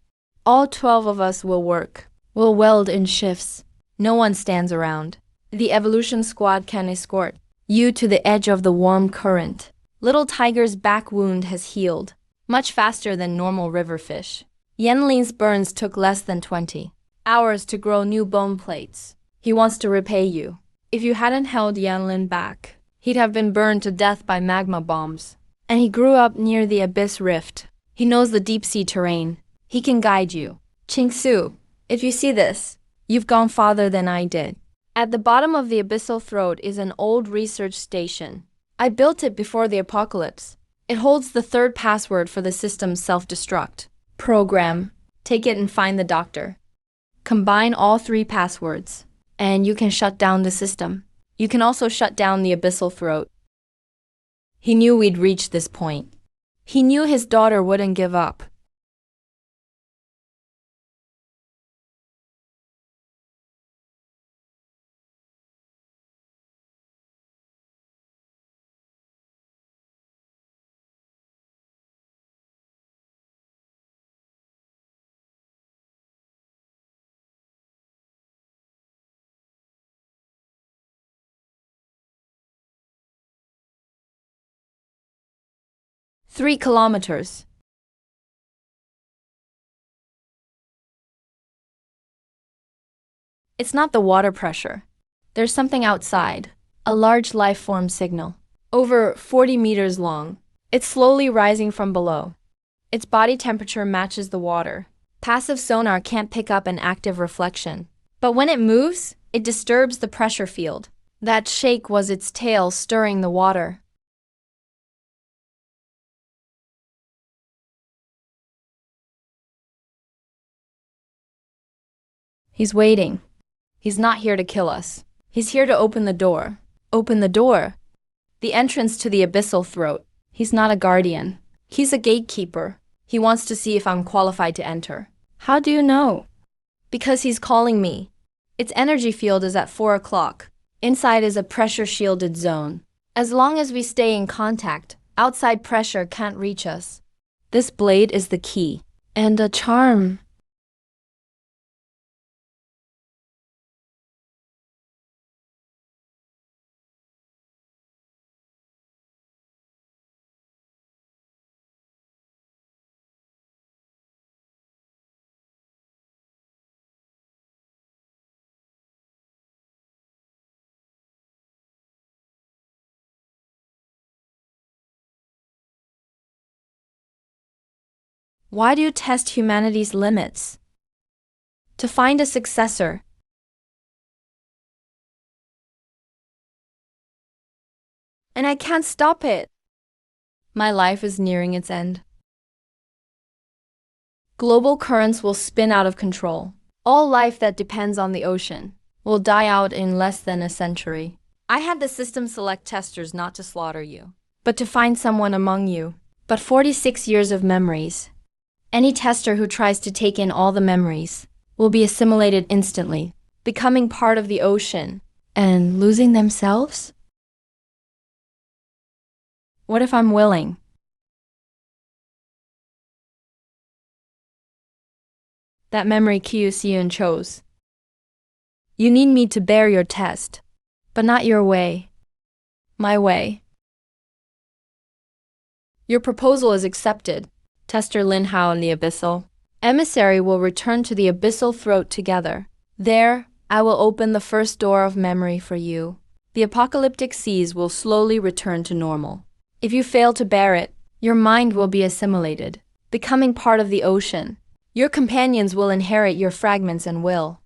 All 12 of us will work. We'll weld in shifts. No one stands around. The evolution squad can escort you to the edge of the warm current. Little Tiger's back wound has healed, much faster than normal river fish. Yanlin's burns took less than 20 hours to grow new bone plates. He wants to repay you. If you hadn't held Yanlin back, he'd have been burned to death by magma bombs. And he grew up near the Abyss Rift. He knows the deep-sea terrain. He can guide you. Ching-Su, if you see this, you've gone farther than I did. At the bottom of the abyssal throat is an old research station. I built it before the apocalypse. It holds the third password for the system's self-destruct program. Take it and find the doctor. Combine all three passwords, and you can shut down the system. You can also shut down the abyssal throat. He knew we'd reached this point. He knew his daughter wouldn't give up. Three kilometers. It's not the water pressure. There's something outside, a large life form signal. Over 40 meters long. It's slowly rising from below. Its body temperature matches the water. Passive sonar can't pick up an active reflection. But when it moves, it disturbs the pressure field. That shake was its tail stirring the water. He's waiting. He's not here to kill us. He's here to open the door. Open the door. The entrance to the abyssal throat. He's not a guardian. He's a gatekeeper. He wants to see if I'm qualified to enter. How do you know? Because he's calling me. Its energy field is at 4 o'clock. Inside is a pressure-shielded zone. As long as we stay in contact, outside pressure can't reach us. This blade is the key. And a charm. Why do you test humanity's limits? To find a successor. And I can't stop it. My life is nearing its end. Global currents will spin out of control. All life that depends on the ocean will die out in less than a century. I had the system select testers not to slaughter you, but to find someone among you. But 46 years of memories. Any tester who tries to take in all the memories will be assimilated instantly, becoming part of the ocean and losing themselves? What if I'm willing? That memory Kyuhyun chose. You need me to bear your test, but not your way. My way. Your proposal is accepted. Tester Lin Hao and the Abyssal Emissary will return to the abyssal throat together. There, I will open the first door of memory for you. The apocalyptic seas will slowly return to normal. If you fail to bear it, your mind will be assimilated, becoming part of the ocean. Your companions will inherit your fragments and will.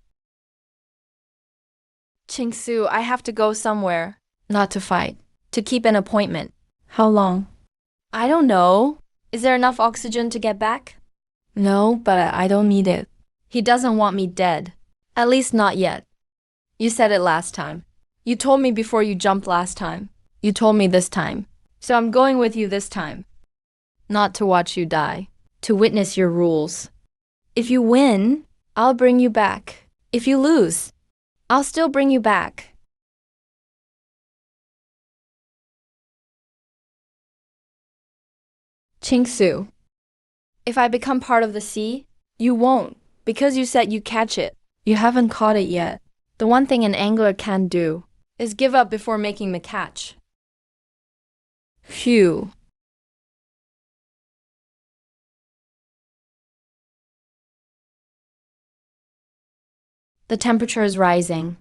Ching-Su, I have to go somewhere. Not to fight. To keep an appointment. How long? I don't know. Is there enough oxygen to get back? No, but I don't need it. He doesn't want me dead. At least not yet. You said it last time. You told me before you jumped last time. You told me this time. So I'm going with you this time. Not to watch you die. To witness your rules. If you win, I'll bring you back. If you lose, I'll still bring you back. Ching-Su, if I become part of the sea, you won't, because you said you'd catch it. You haven't caught it yet. The one thing an angler can do is give up before making the catch. Phew. The temperature is rising.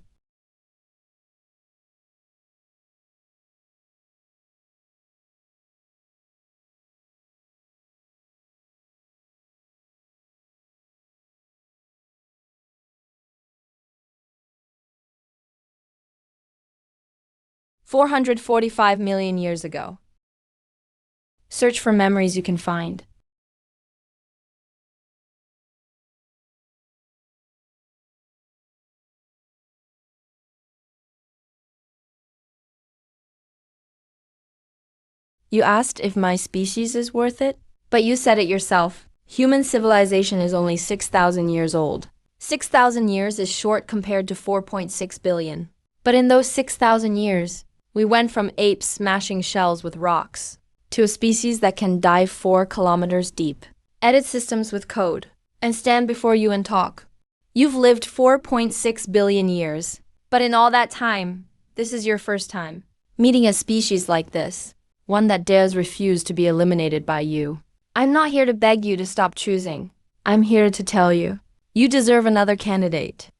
445 million years ago. Search for memories you can find. You asked if my species is worth it? But you said it yourself. Human civilization is only 6,000 years old. 6,000 years is short compared to 4.6 billion. But in those 6,000 years, we went from apes smashing shells with rocks to a species that can dive 4 kilometers deep, edit systems with code, and stand before you and talk. You've lived 4.6 billion years, but in all that time, this is your first time meeting a species like this, one that dares refuse to be eliminated by you. I'm not here to beg you to stop choosing. I'm here to tell you, you deserve another candidate.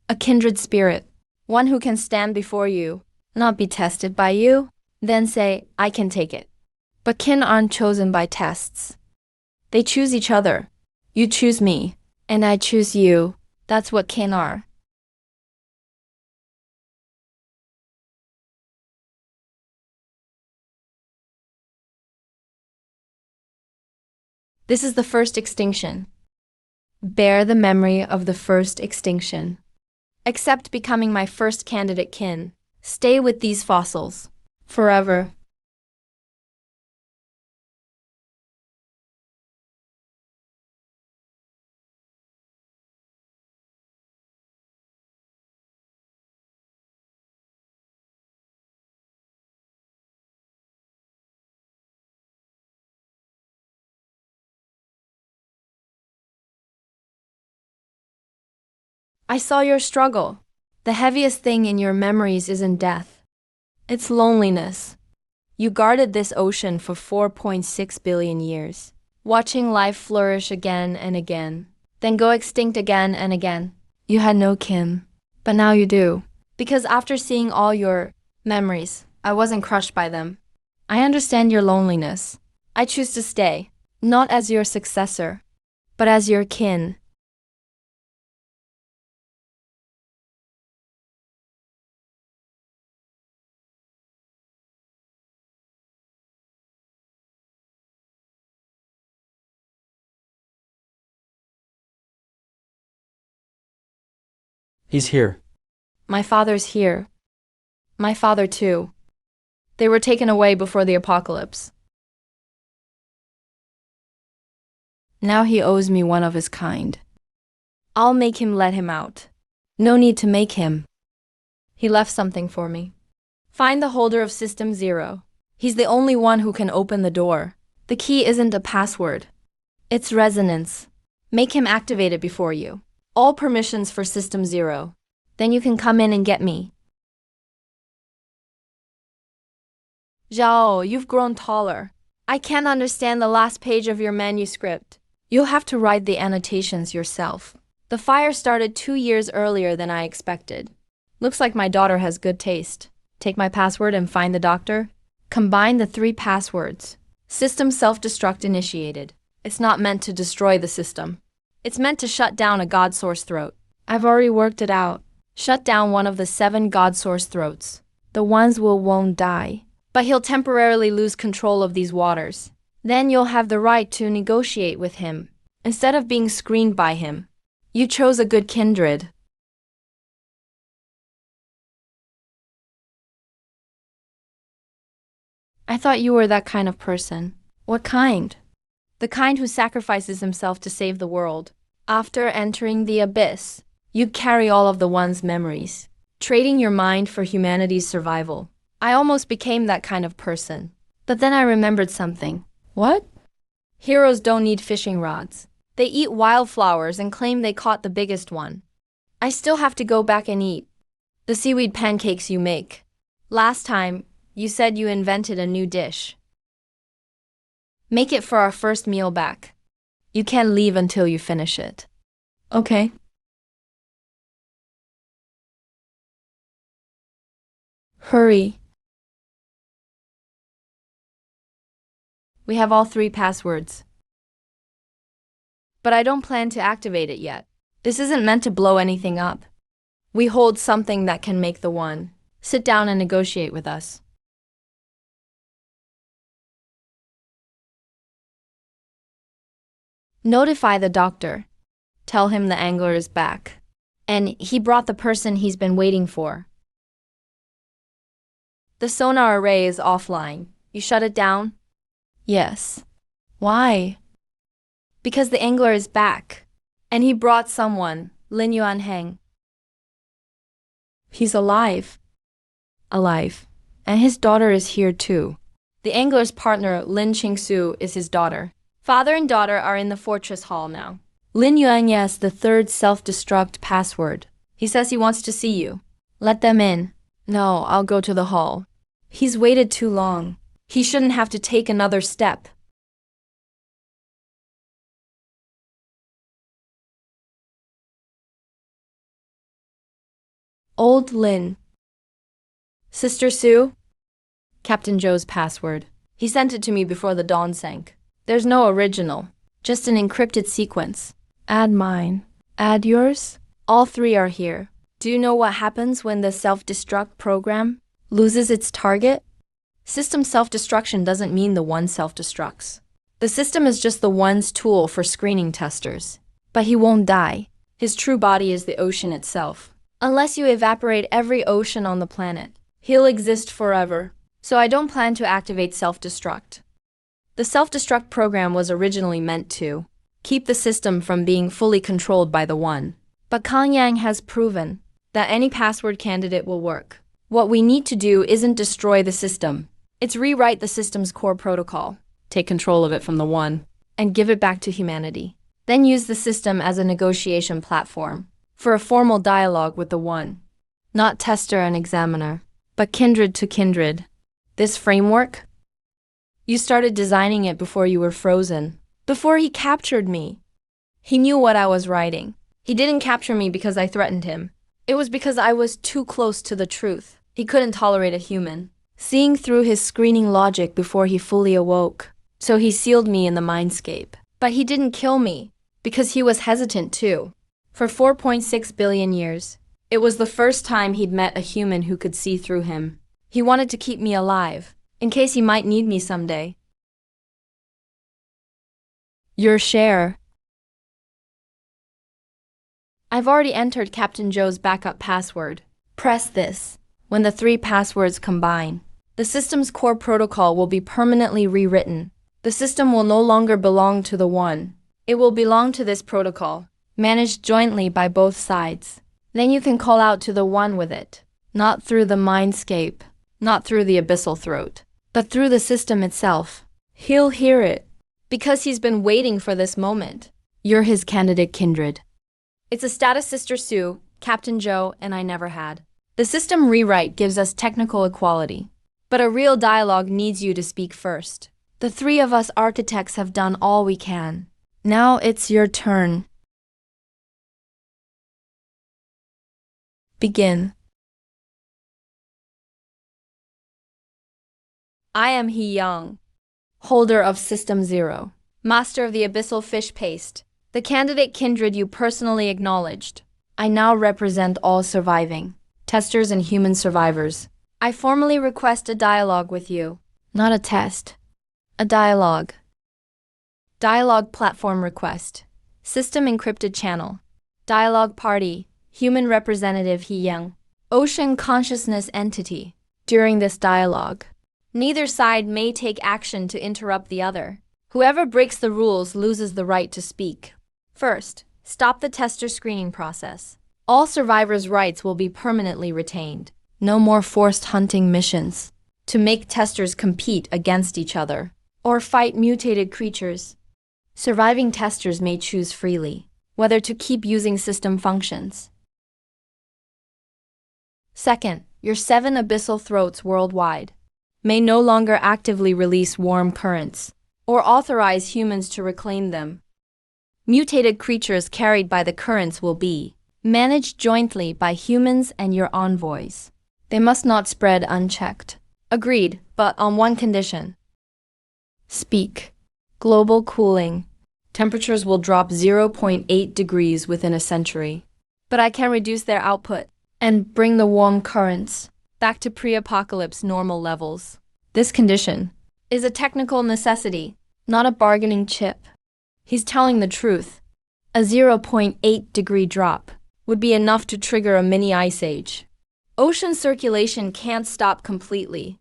A kindred spirit, one who can stand before you, not be tested by you, then say, I can take it. But kin aren't chosen by tests. They choose each other. You choose me, and I choose you. That's what kin are. This is the first extinction. Bear the memory of the first extinction. Accept becoming my first candidate kin. Stay with these fossils. Forever. I saw your struggle. The heaviest thing in your memories isn't death. It's loneliness. You guarded this ocean for 4.6 billion years, watching life flourish again and again, then go extinct again and again. You had no kin, but now you do. Because after seeing all your memories, I wasn't crushed by them. I understand your loneliness. I choose to stay, not as your successor, but as your kin. He's here. My father's here. My father too. They were taken away before the apocalypse. Now he owes me one of his kind. I'll make him let him out. No need to make him. He left something for me. Find the holder of System 0. He's the only one who can open the door. The key isn't a password. It's resonance. Make him activate it before you. All permissions for System 0. Then you can come in and get me. Zhao, you've grown taller. I can't understand the last page of your manuscript. You'll have to write the annotations yourself. The fire started 2 years earlier than I expected. Looks like my daughter has good taste. Take my password and find the doctor. Combine the 3 passwords. System self-destruct initiated. It's not meant to destroy the system. It's meant to shut down a God source throat. I've already worked it out. Shut down one of the 7 God source throats. The ones won't die. But he'll temporarily lose control of these waters. Then you'll have the right to negotiate with him, instead of being screened by him. You chose a good kindred. I thought you were that kind of person. What kind? The kind who sacrifices himself to save the world. After entering the abyss, you'd carry all of the one's memories, trading your mind for humanity's survival. I almost became that kind of person. But then I remembered something. What? Heroes don't need fishing rods. They eat wildflowers and claim they caught the biggest one. I still have to go back and eat the seaweed pancakes you make. Last time, you said you invented a new dish. Make it for our first meal back. You can't leave until you finish it. Okay. Hurry. We have all 3 passwords. But I don't plan to activate it yet. This isn't meant to blow anything up. We hold something that can make the one Sit down and negotiate with us. Notify the doctor. Tell him the angler is back. And he brought the person he's been waiting for. The sonar array is offline. You shut it down? Yes. Why? Because the angler is back. And he brought someone, Lin Yuanheng. He's alive. Alive. And his daughter is here too. The angler's partner, Lin Qingsu, is his daughter. Father and daughter are in the fortress hall now. Lin Yuan has the third self-destruct password. He says he wants to see you. Let them in. No, I'll go to the hall. He's waited too long. He shouldn't have to take another step. Old Lin. Sister Sue? Captain Joe's password. He sent it to me before the dawn sank. There's no original, just an encrypted sequence. Add mine. Add yours? All three are here. Do you know what happens when the self-destruct program loses its target? System self-destruction doesn't mean the one self-destructs. The system is just the one's tool for screening testers. But he won't die. His true body is the ocean itself. Unless you evaporate every ocean on the planet, he'll exist forever. So I don't plan to activate self-destruct. The self-destruct program was originally meant to keep the system from being fully controlled by the one. But Kang Yang has proven that any password candidate will work. What we need to do isn't destroy the system. It's rewrite the system's core protocol, take control of it from the one, and give it back to humanity. Then use the system as a negotiation platform for a formal dialogue with the one. Not tester and examiner, but kindred to kindred. This framework? You started designing it before you were frozen, before he captured me. He knew what I was writing. He didn't capture me because I threatened him. It was because I was too close to the truth. He couldn't tolerate a human, seeing through his screening logic before he fully awoke. So he sealed me in the mindscape. But he didn't kill me, because he was hesitant too. For 4.6 billion years, it was the first time he'd met a human who could see through him. He wanted to keep me alive, in case he might need me someday. Your share. I've already entered Captain Joe's backup password. Press this. When the three passwords combine, the system's core protocol will be permanently rewritten. The system will no longer belong to the one. It will belong to this protocol, managed jointly by both sides. Then you can call out to the one with it, not through the mindscape, not through the abyssal throat, but through the system itself. He'll hear it, because he's been waiting for this moment. You're his candidate kindred. It's a status Sister Sue, Captain Joe, and I never had. The system rewrite gives us technical equality, but a real dialogue needs you to speak first. The three of us architects have done all we can. Now it's your turn. Begin. I am He Yang, holder of System 0, master of the abyssal fish paste, the candidate kindred you personally acknowledged. I now represent all surviving testers and human survivors. I formally request a dialogue with you. Not a test. A dialogue. Dialogue platform request. System encrypted channel. Dialogue party. Human representative He Yang. Ocean consciousness entity. During this dialogue, neither side may take action to interrupt the other. Whoever breaks the rules loses the right to speak. First, stop the tester screening process. All survivors' rights will be permanently retained. No more forced hunting missions to make testers compete against each other or fight mutated creatures. Surviving testers may choose freely whether to keep using system functions. Second, your 7 abyssal throats worldwide may no longer actively release warm currents or authorize humans to reclaim them. Mutated creatures carried by the currents will be managed jointly by humans and your envoys. They must not spread unchecked. Agreed, but on one condition. Speak. Global cooling. Temperatures will drop 0.8 degrees within a century. But I can reduce their output and bring the warm currents. back to pre-apocalypse normal levels. This condition is a technical necessity, not a bargaining chip. He's telling the truth. A 0.8-degree drop would be enough to trigger a mini ice age. Ocean circulation can't stop completely.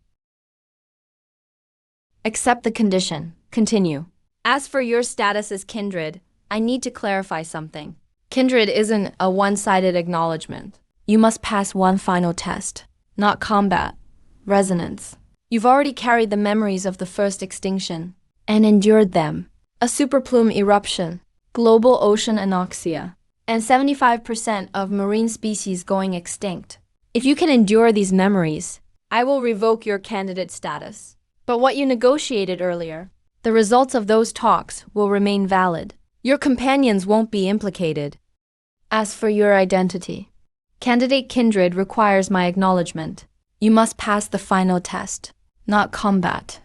Accept the condition. Continue. As for your status as kindred, I need to clarify something. Kindred isn't a one-sided acknowledgement. You must pass one final test, not combat, resonance. You've already carried the memories of the first extinction and endured them. A superplume eruption, global ocean anoxia, and 75% of marine species going extinct. If you can endure these memories, I will revoke your candidate status. But what you negotiated earlier, the results of those talks will remain valid. Your companions won't be implicated. As for your identity, candidate kindred requires my acknowledgement. You must pass the final test, not combat,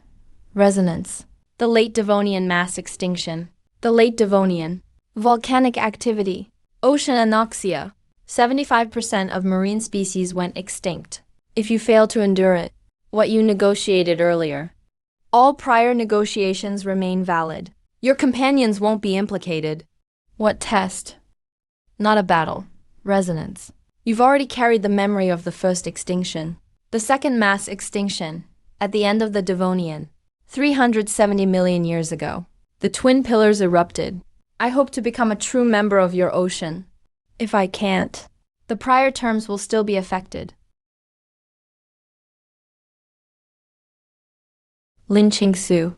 resonance. The late Devonian mass extinction, the late Devonian, volcanic activity, ocean anoxia, 75% of marine species went extinct. If you fail to endure it, what you negotiated earlier, all prior negotiations remain valid. Your companions won't be implicated. What test? Not a battle. Resonance. You've already carried the memory of the first extinction. The second mass extinction, at the end of the Devonian, 370 million years ago. The twin pillars erupted. I hope to become a true member of your ocean. If I can't, the prior terms will still be affected. Lynching Sue.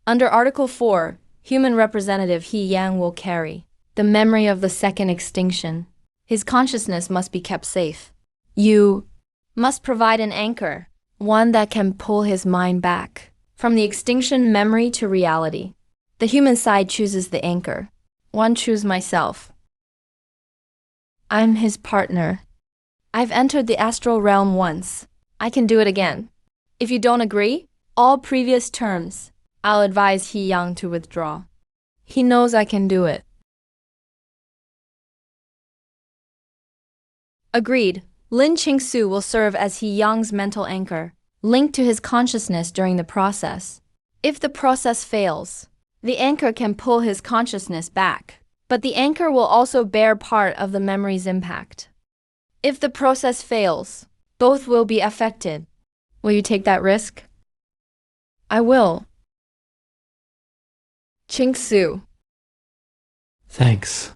Under Article 4, human representative He Yang will carry the memory of the second extinction. His consciousness must be kept safe. You must provide an anchor, one that can pull his mind back from the extinction memory to reality. The human side chooses the anchor. One choose myself. I'm his partner. I've entered the astral realm once. I can do it again. If you don't agree, all previous terms, I'll advise He Yang to withdraw. He knows I can do it. Agreed. Lin Qingsu will serve as He Yang's mental anchor, linked to his consciousness during the process. If the process fails, the anchor can pull his consciousness back, but the anchor will also bear part of the memory's impact. If the process fails, both will be affected. Will you take that risk? I will. Qingsu. Thanks.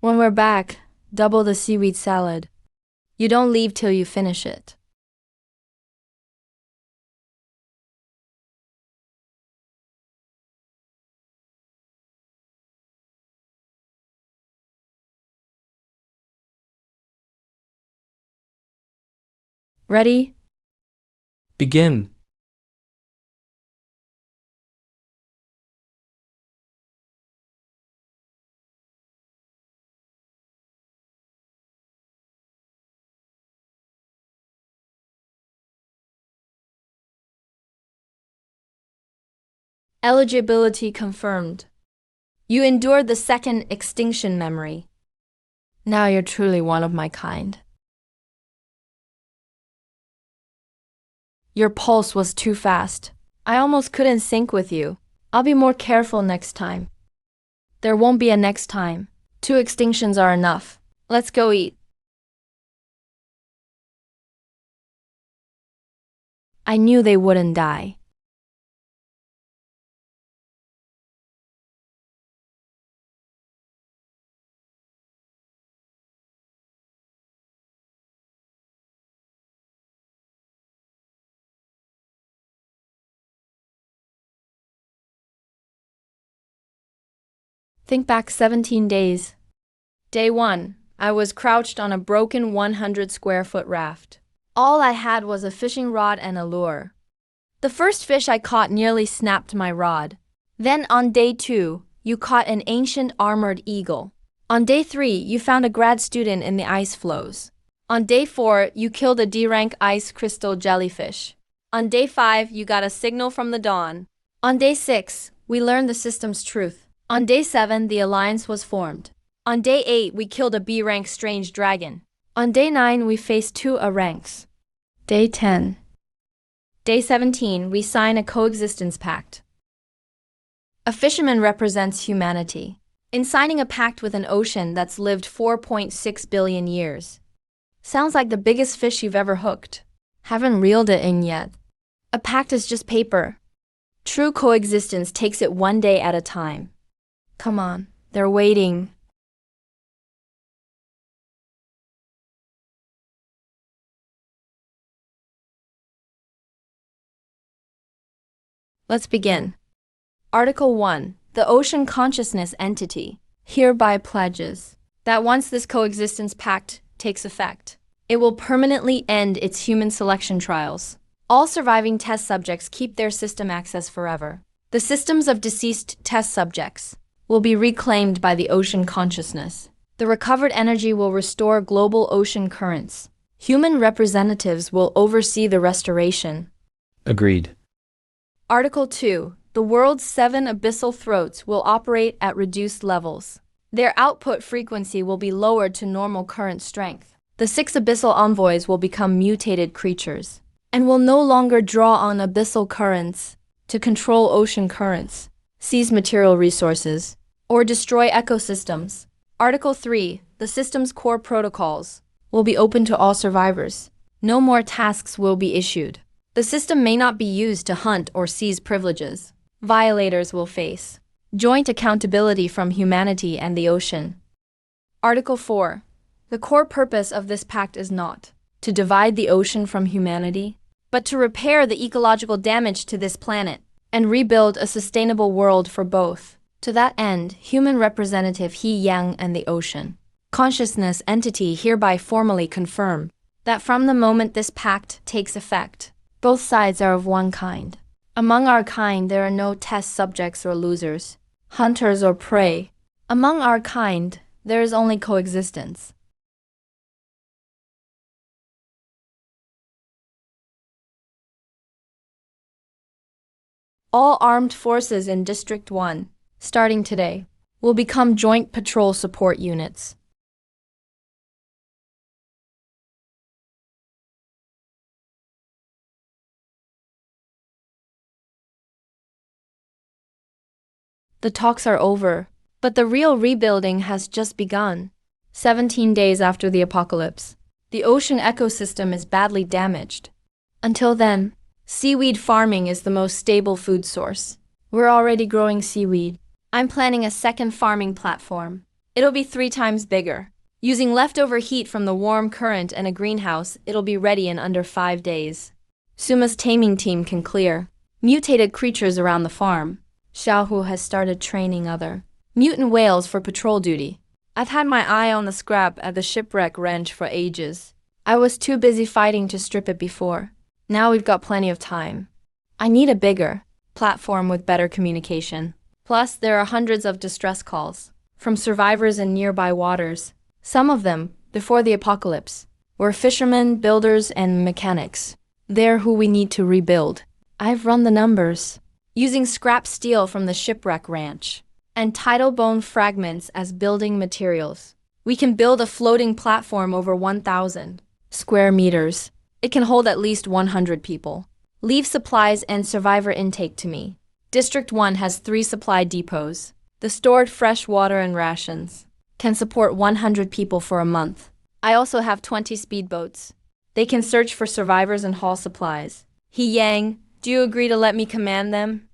When we're back, double the seaweed salad. You don't leave till you finish it. Ready? Begin. Eligibility confirmed. You endured the second extinction memory. Now you're truly one of my kind. Your pulse was too fast. I almost couldn't sync with you. I'll be more careful next time. There won't be a next time. 2 extinctions are enough. Let's go eat. I knew they wouldn't die. Think back 17 days. Day 1, I was crouched on a broken 100-square-foot raft. All I had was a fishing rod and a lure. The first fish I caught nearly snapped my rod. Then on day 2, you caught an ancient armored eagle. On day 3, you found a grad student in the ice floes. On day 4, you killed a D-rank ice crystal jellyfish. On day 5, you got a signal from the dawn. On day 6, we learned the system's truth. On day 7, the alliance was formed. On day 8, we killed a B-rank strange dragon. On day 9, we faced 2 A ranks. Day 10. Day 17, we sign a coexistence pact. A fisherman represents humanity. In signing a pact with an ocean that's lived 4.6 billion years. Sounds like the biggest fish you've ever hooked. Haven't reeled it in yet. A pact is just paper. True coexistence takes it one day at a time. Come on, they're waiting. Let's begin. Article 1. The Ocean Consciousness Entity hereby pledges that once this coexistence pact takes effect, it will permanently end its human selection trials. All surviving test subjects keep their system access forever. The systems of deceased test subjects will be reclaimed by the ocean consciousness. The recovered energy will restore global ocean currents. Human representatives will oversee the restoration. Agreed. Article 2. The world's 7 abyssal throats will operate at reduced levels. Their output frequency will be lowered to normal current strength. The 6 abyssal envoys will become mutated creatures and will no longer draw on abyssal currents to control ocean currents, seize material resources, or destroy ecosystems. Article 3. The system's core protocols will be open to all survivors. No more tasks will be issued. The system may not be used to hunt or seize privileges. Violators will face joint accountability from humanity and the ocean. Article 4. The core purpose of this pact is not to divide the ocean from humanity, but to repair the ecological damage to this planet and rebuild a sustainable world for both. To that end, human representative He Yang and the ocean consciousness entity hereby formally confirm that from the moment this pact takes effect, both sides are of one kind. Among our kind, there are no test subjects or losers, hunters or prey. Among our kind, there is only coexistence. All armed forces in District 1, starting today, will become joint patrol support units. The talks are over, but the real rebuilding has just begun. 17 days after the apocalypse, the ocean ecosystem is badly damaged. Until then, seaweed farming is the most stable food source. We're already growing seaweed. I'm planning a second farming platform. It'll be 3 times bigger. Using leftover heat from the warm current and a greenhouse, it'll be ready in under 5 days. Suma's taming team can clear mutated creatures around the farm. Xiaohu has started training other mutant whales for patrol duty. I've had my eye on the scrap at the shipwreck ranch for ages. I was too busy fighting to strip it before. Now we've got plenty of time. I need a bigger platform with better communication. Plus, there are hundreds of distress calls from survivors in nearby waters. Some of them, before the apocalypse, were fishermen, builders, and mechanics. They're who we need to rebuild. I've run the numbers. Using scrap steel from the shipwreck ranch and tidal bone fragments as building materials, we can build a floating platform over 1,000 square meters. It can hold at least 100 people. Leave supplies and survivor intake to me. District 1 has 3 supply depots. The stored fresh water and rations can support 100 people for a month. I also have 20 speedboats. They can search for survivors and haul supplies. He Yang, do you agree to let me command them?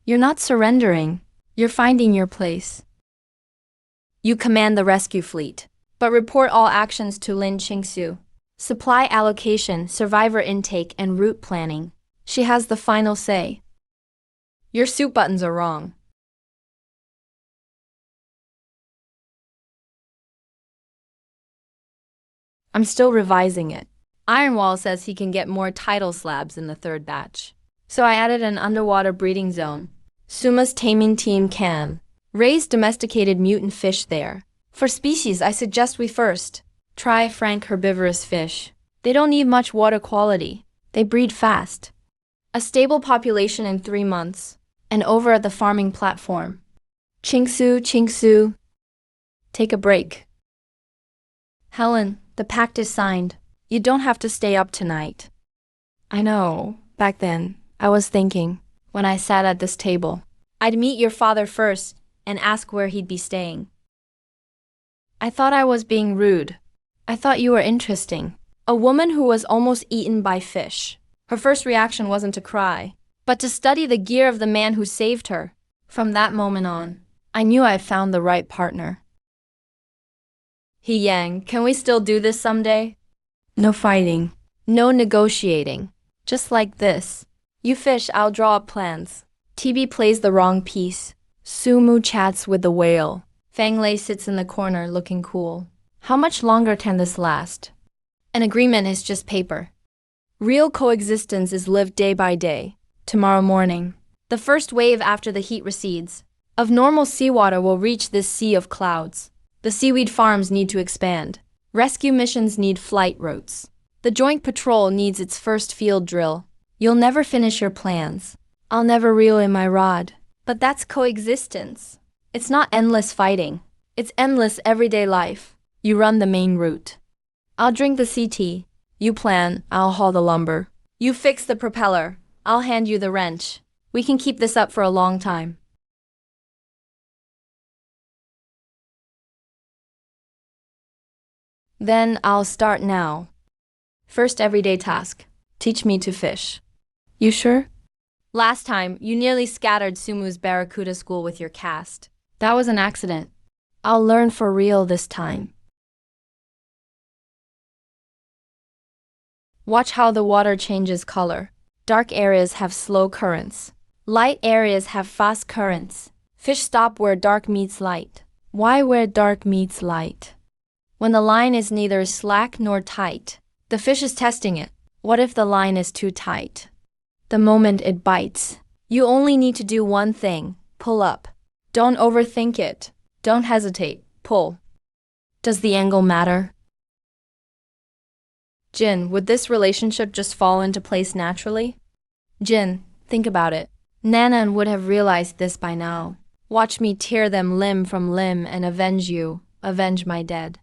You're not surrendering. You're finding your place. You command the rescue fleet, but report all actions to Lin Qingsu. Supply allocation, survivor intake, and route planning. She has the final say. Your suit buttons are wrong. I'm still revising it. Ironwall says he can get more tidal slabs in the 3rd batch. So I added an underwater breeding zone. Suma's taming team can raise domesticated mutant fish there. For species, I suggest we first try frank herbivorous fish. They don't need much water quality. They breed fast. A stable population in 3 months, and over at the farming platform. Chingsu, take a break. Helen, the pact is signed. You don't have to stay up tonight. I know, back then, I was thinking, when I sat at this table, I'd meet your father first and ask where he'd be staying. I thought I was being rude. I thought you were interesting. A woman who was almost eaten by fish. Her first reaction wasn't to cry, but to study the gear of the man who saved her. From that moment on, I knew I had found the right partner. He Yang, can we still do this someday? No fighting. No negotiating. Just like this. You fish, I'll draw up plans. TB plays the wrong piece. Sumu chats with the whale. Fang Lei sits in the corner looking cool. How much longer can this last? An agreement is just paper. Real coexistence is lived day by day. Tomorrow morning, the first wave after the heat recedes, of normal seawater will reach this sea of clouds. The seaweed farms need to expand. Rescue missions need flight routes. The Joint Patrol needs its first field drill. You'll never finish your plans. I'll never reel in my rod. But that's coexistence. It's not endless fighting. It's endless everyday life. You run the main route. I'll drink the sea tea. You plan, I'll haul the lumber. You fix the propeller. I'll hand you the wrench. We can keep this up for a long time. Then I'll start now. First everyday task. Teach me to fish. You sure? Last time, you nearly scattered Sumu's Barracuda school with your cast. That was an accident. I'll learn for real this time. Watch how the water changes color. Dark areas have slow currents. Light areas have fast currents. Fish stop where dark meets light. Why where dark meets light? When the line is neither slack nor tight, the fish is testing it. What if the line is too tight? The moment it bites, you only need to do one thing: pull up. Don't overthink it. Don't hesitate. Pull. Does the angle matter? Jin, would this relationship just fall into place naturally? Jin, think about it. Nanan would have realized this by now. Watch me tear them limb from limb and avenge you, avenge my dead.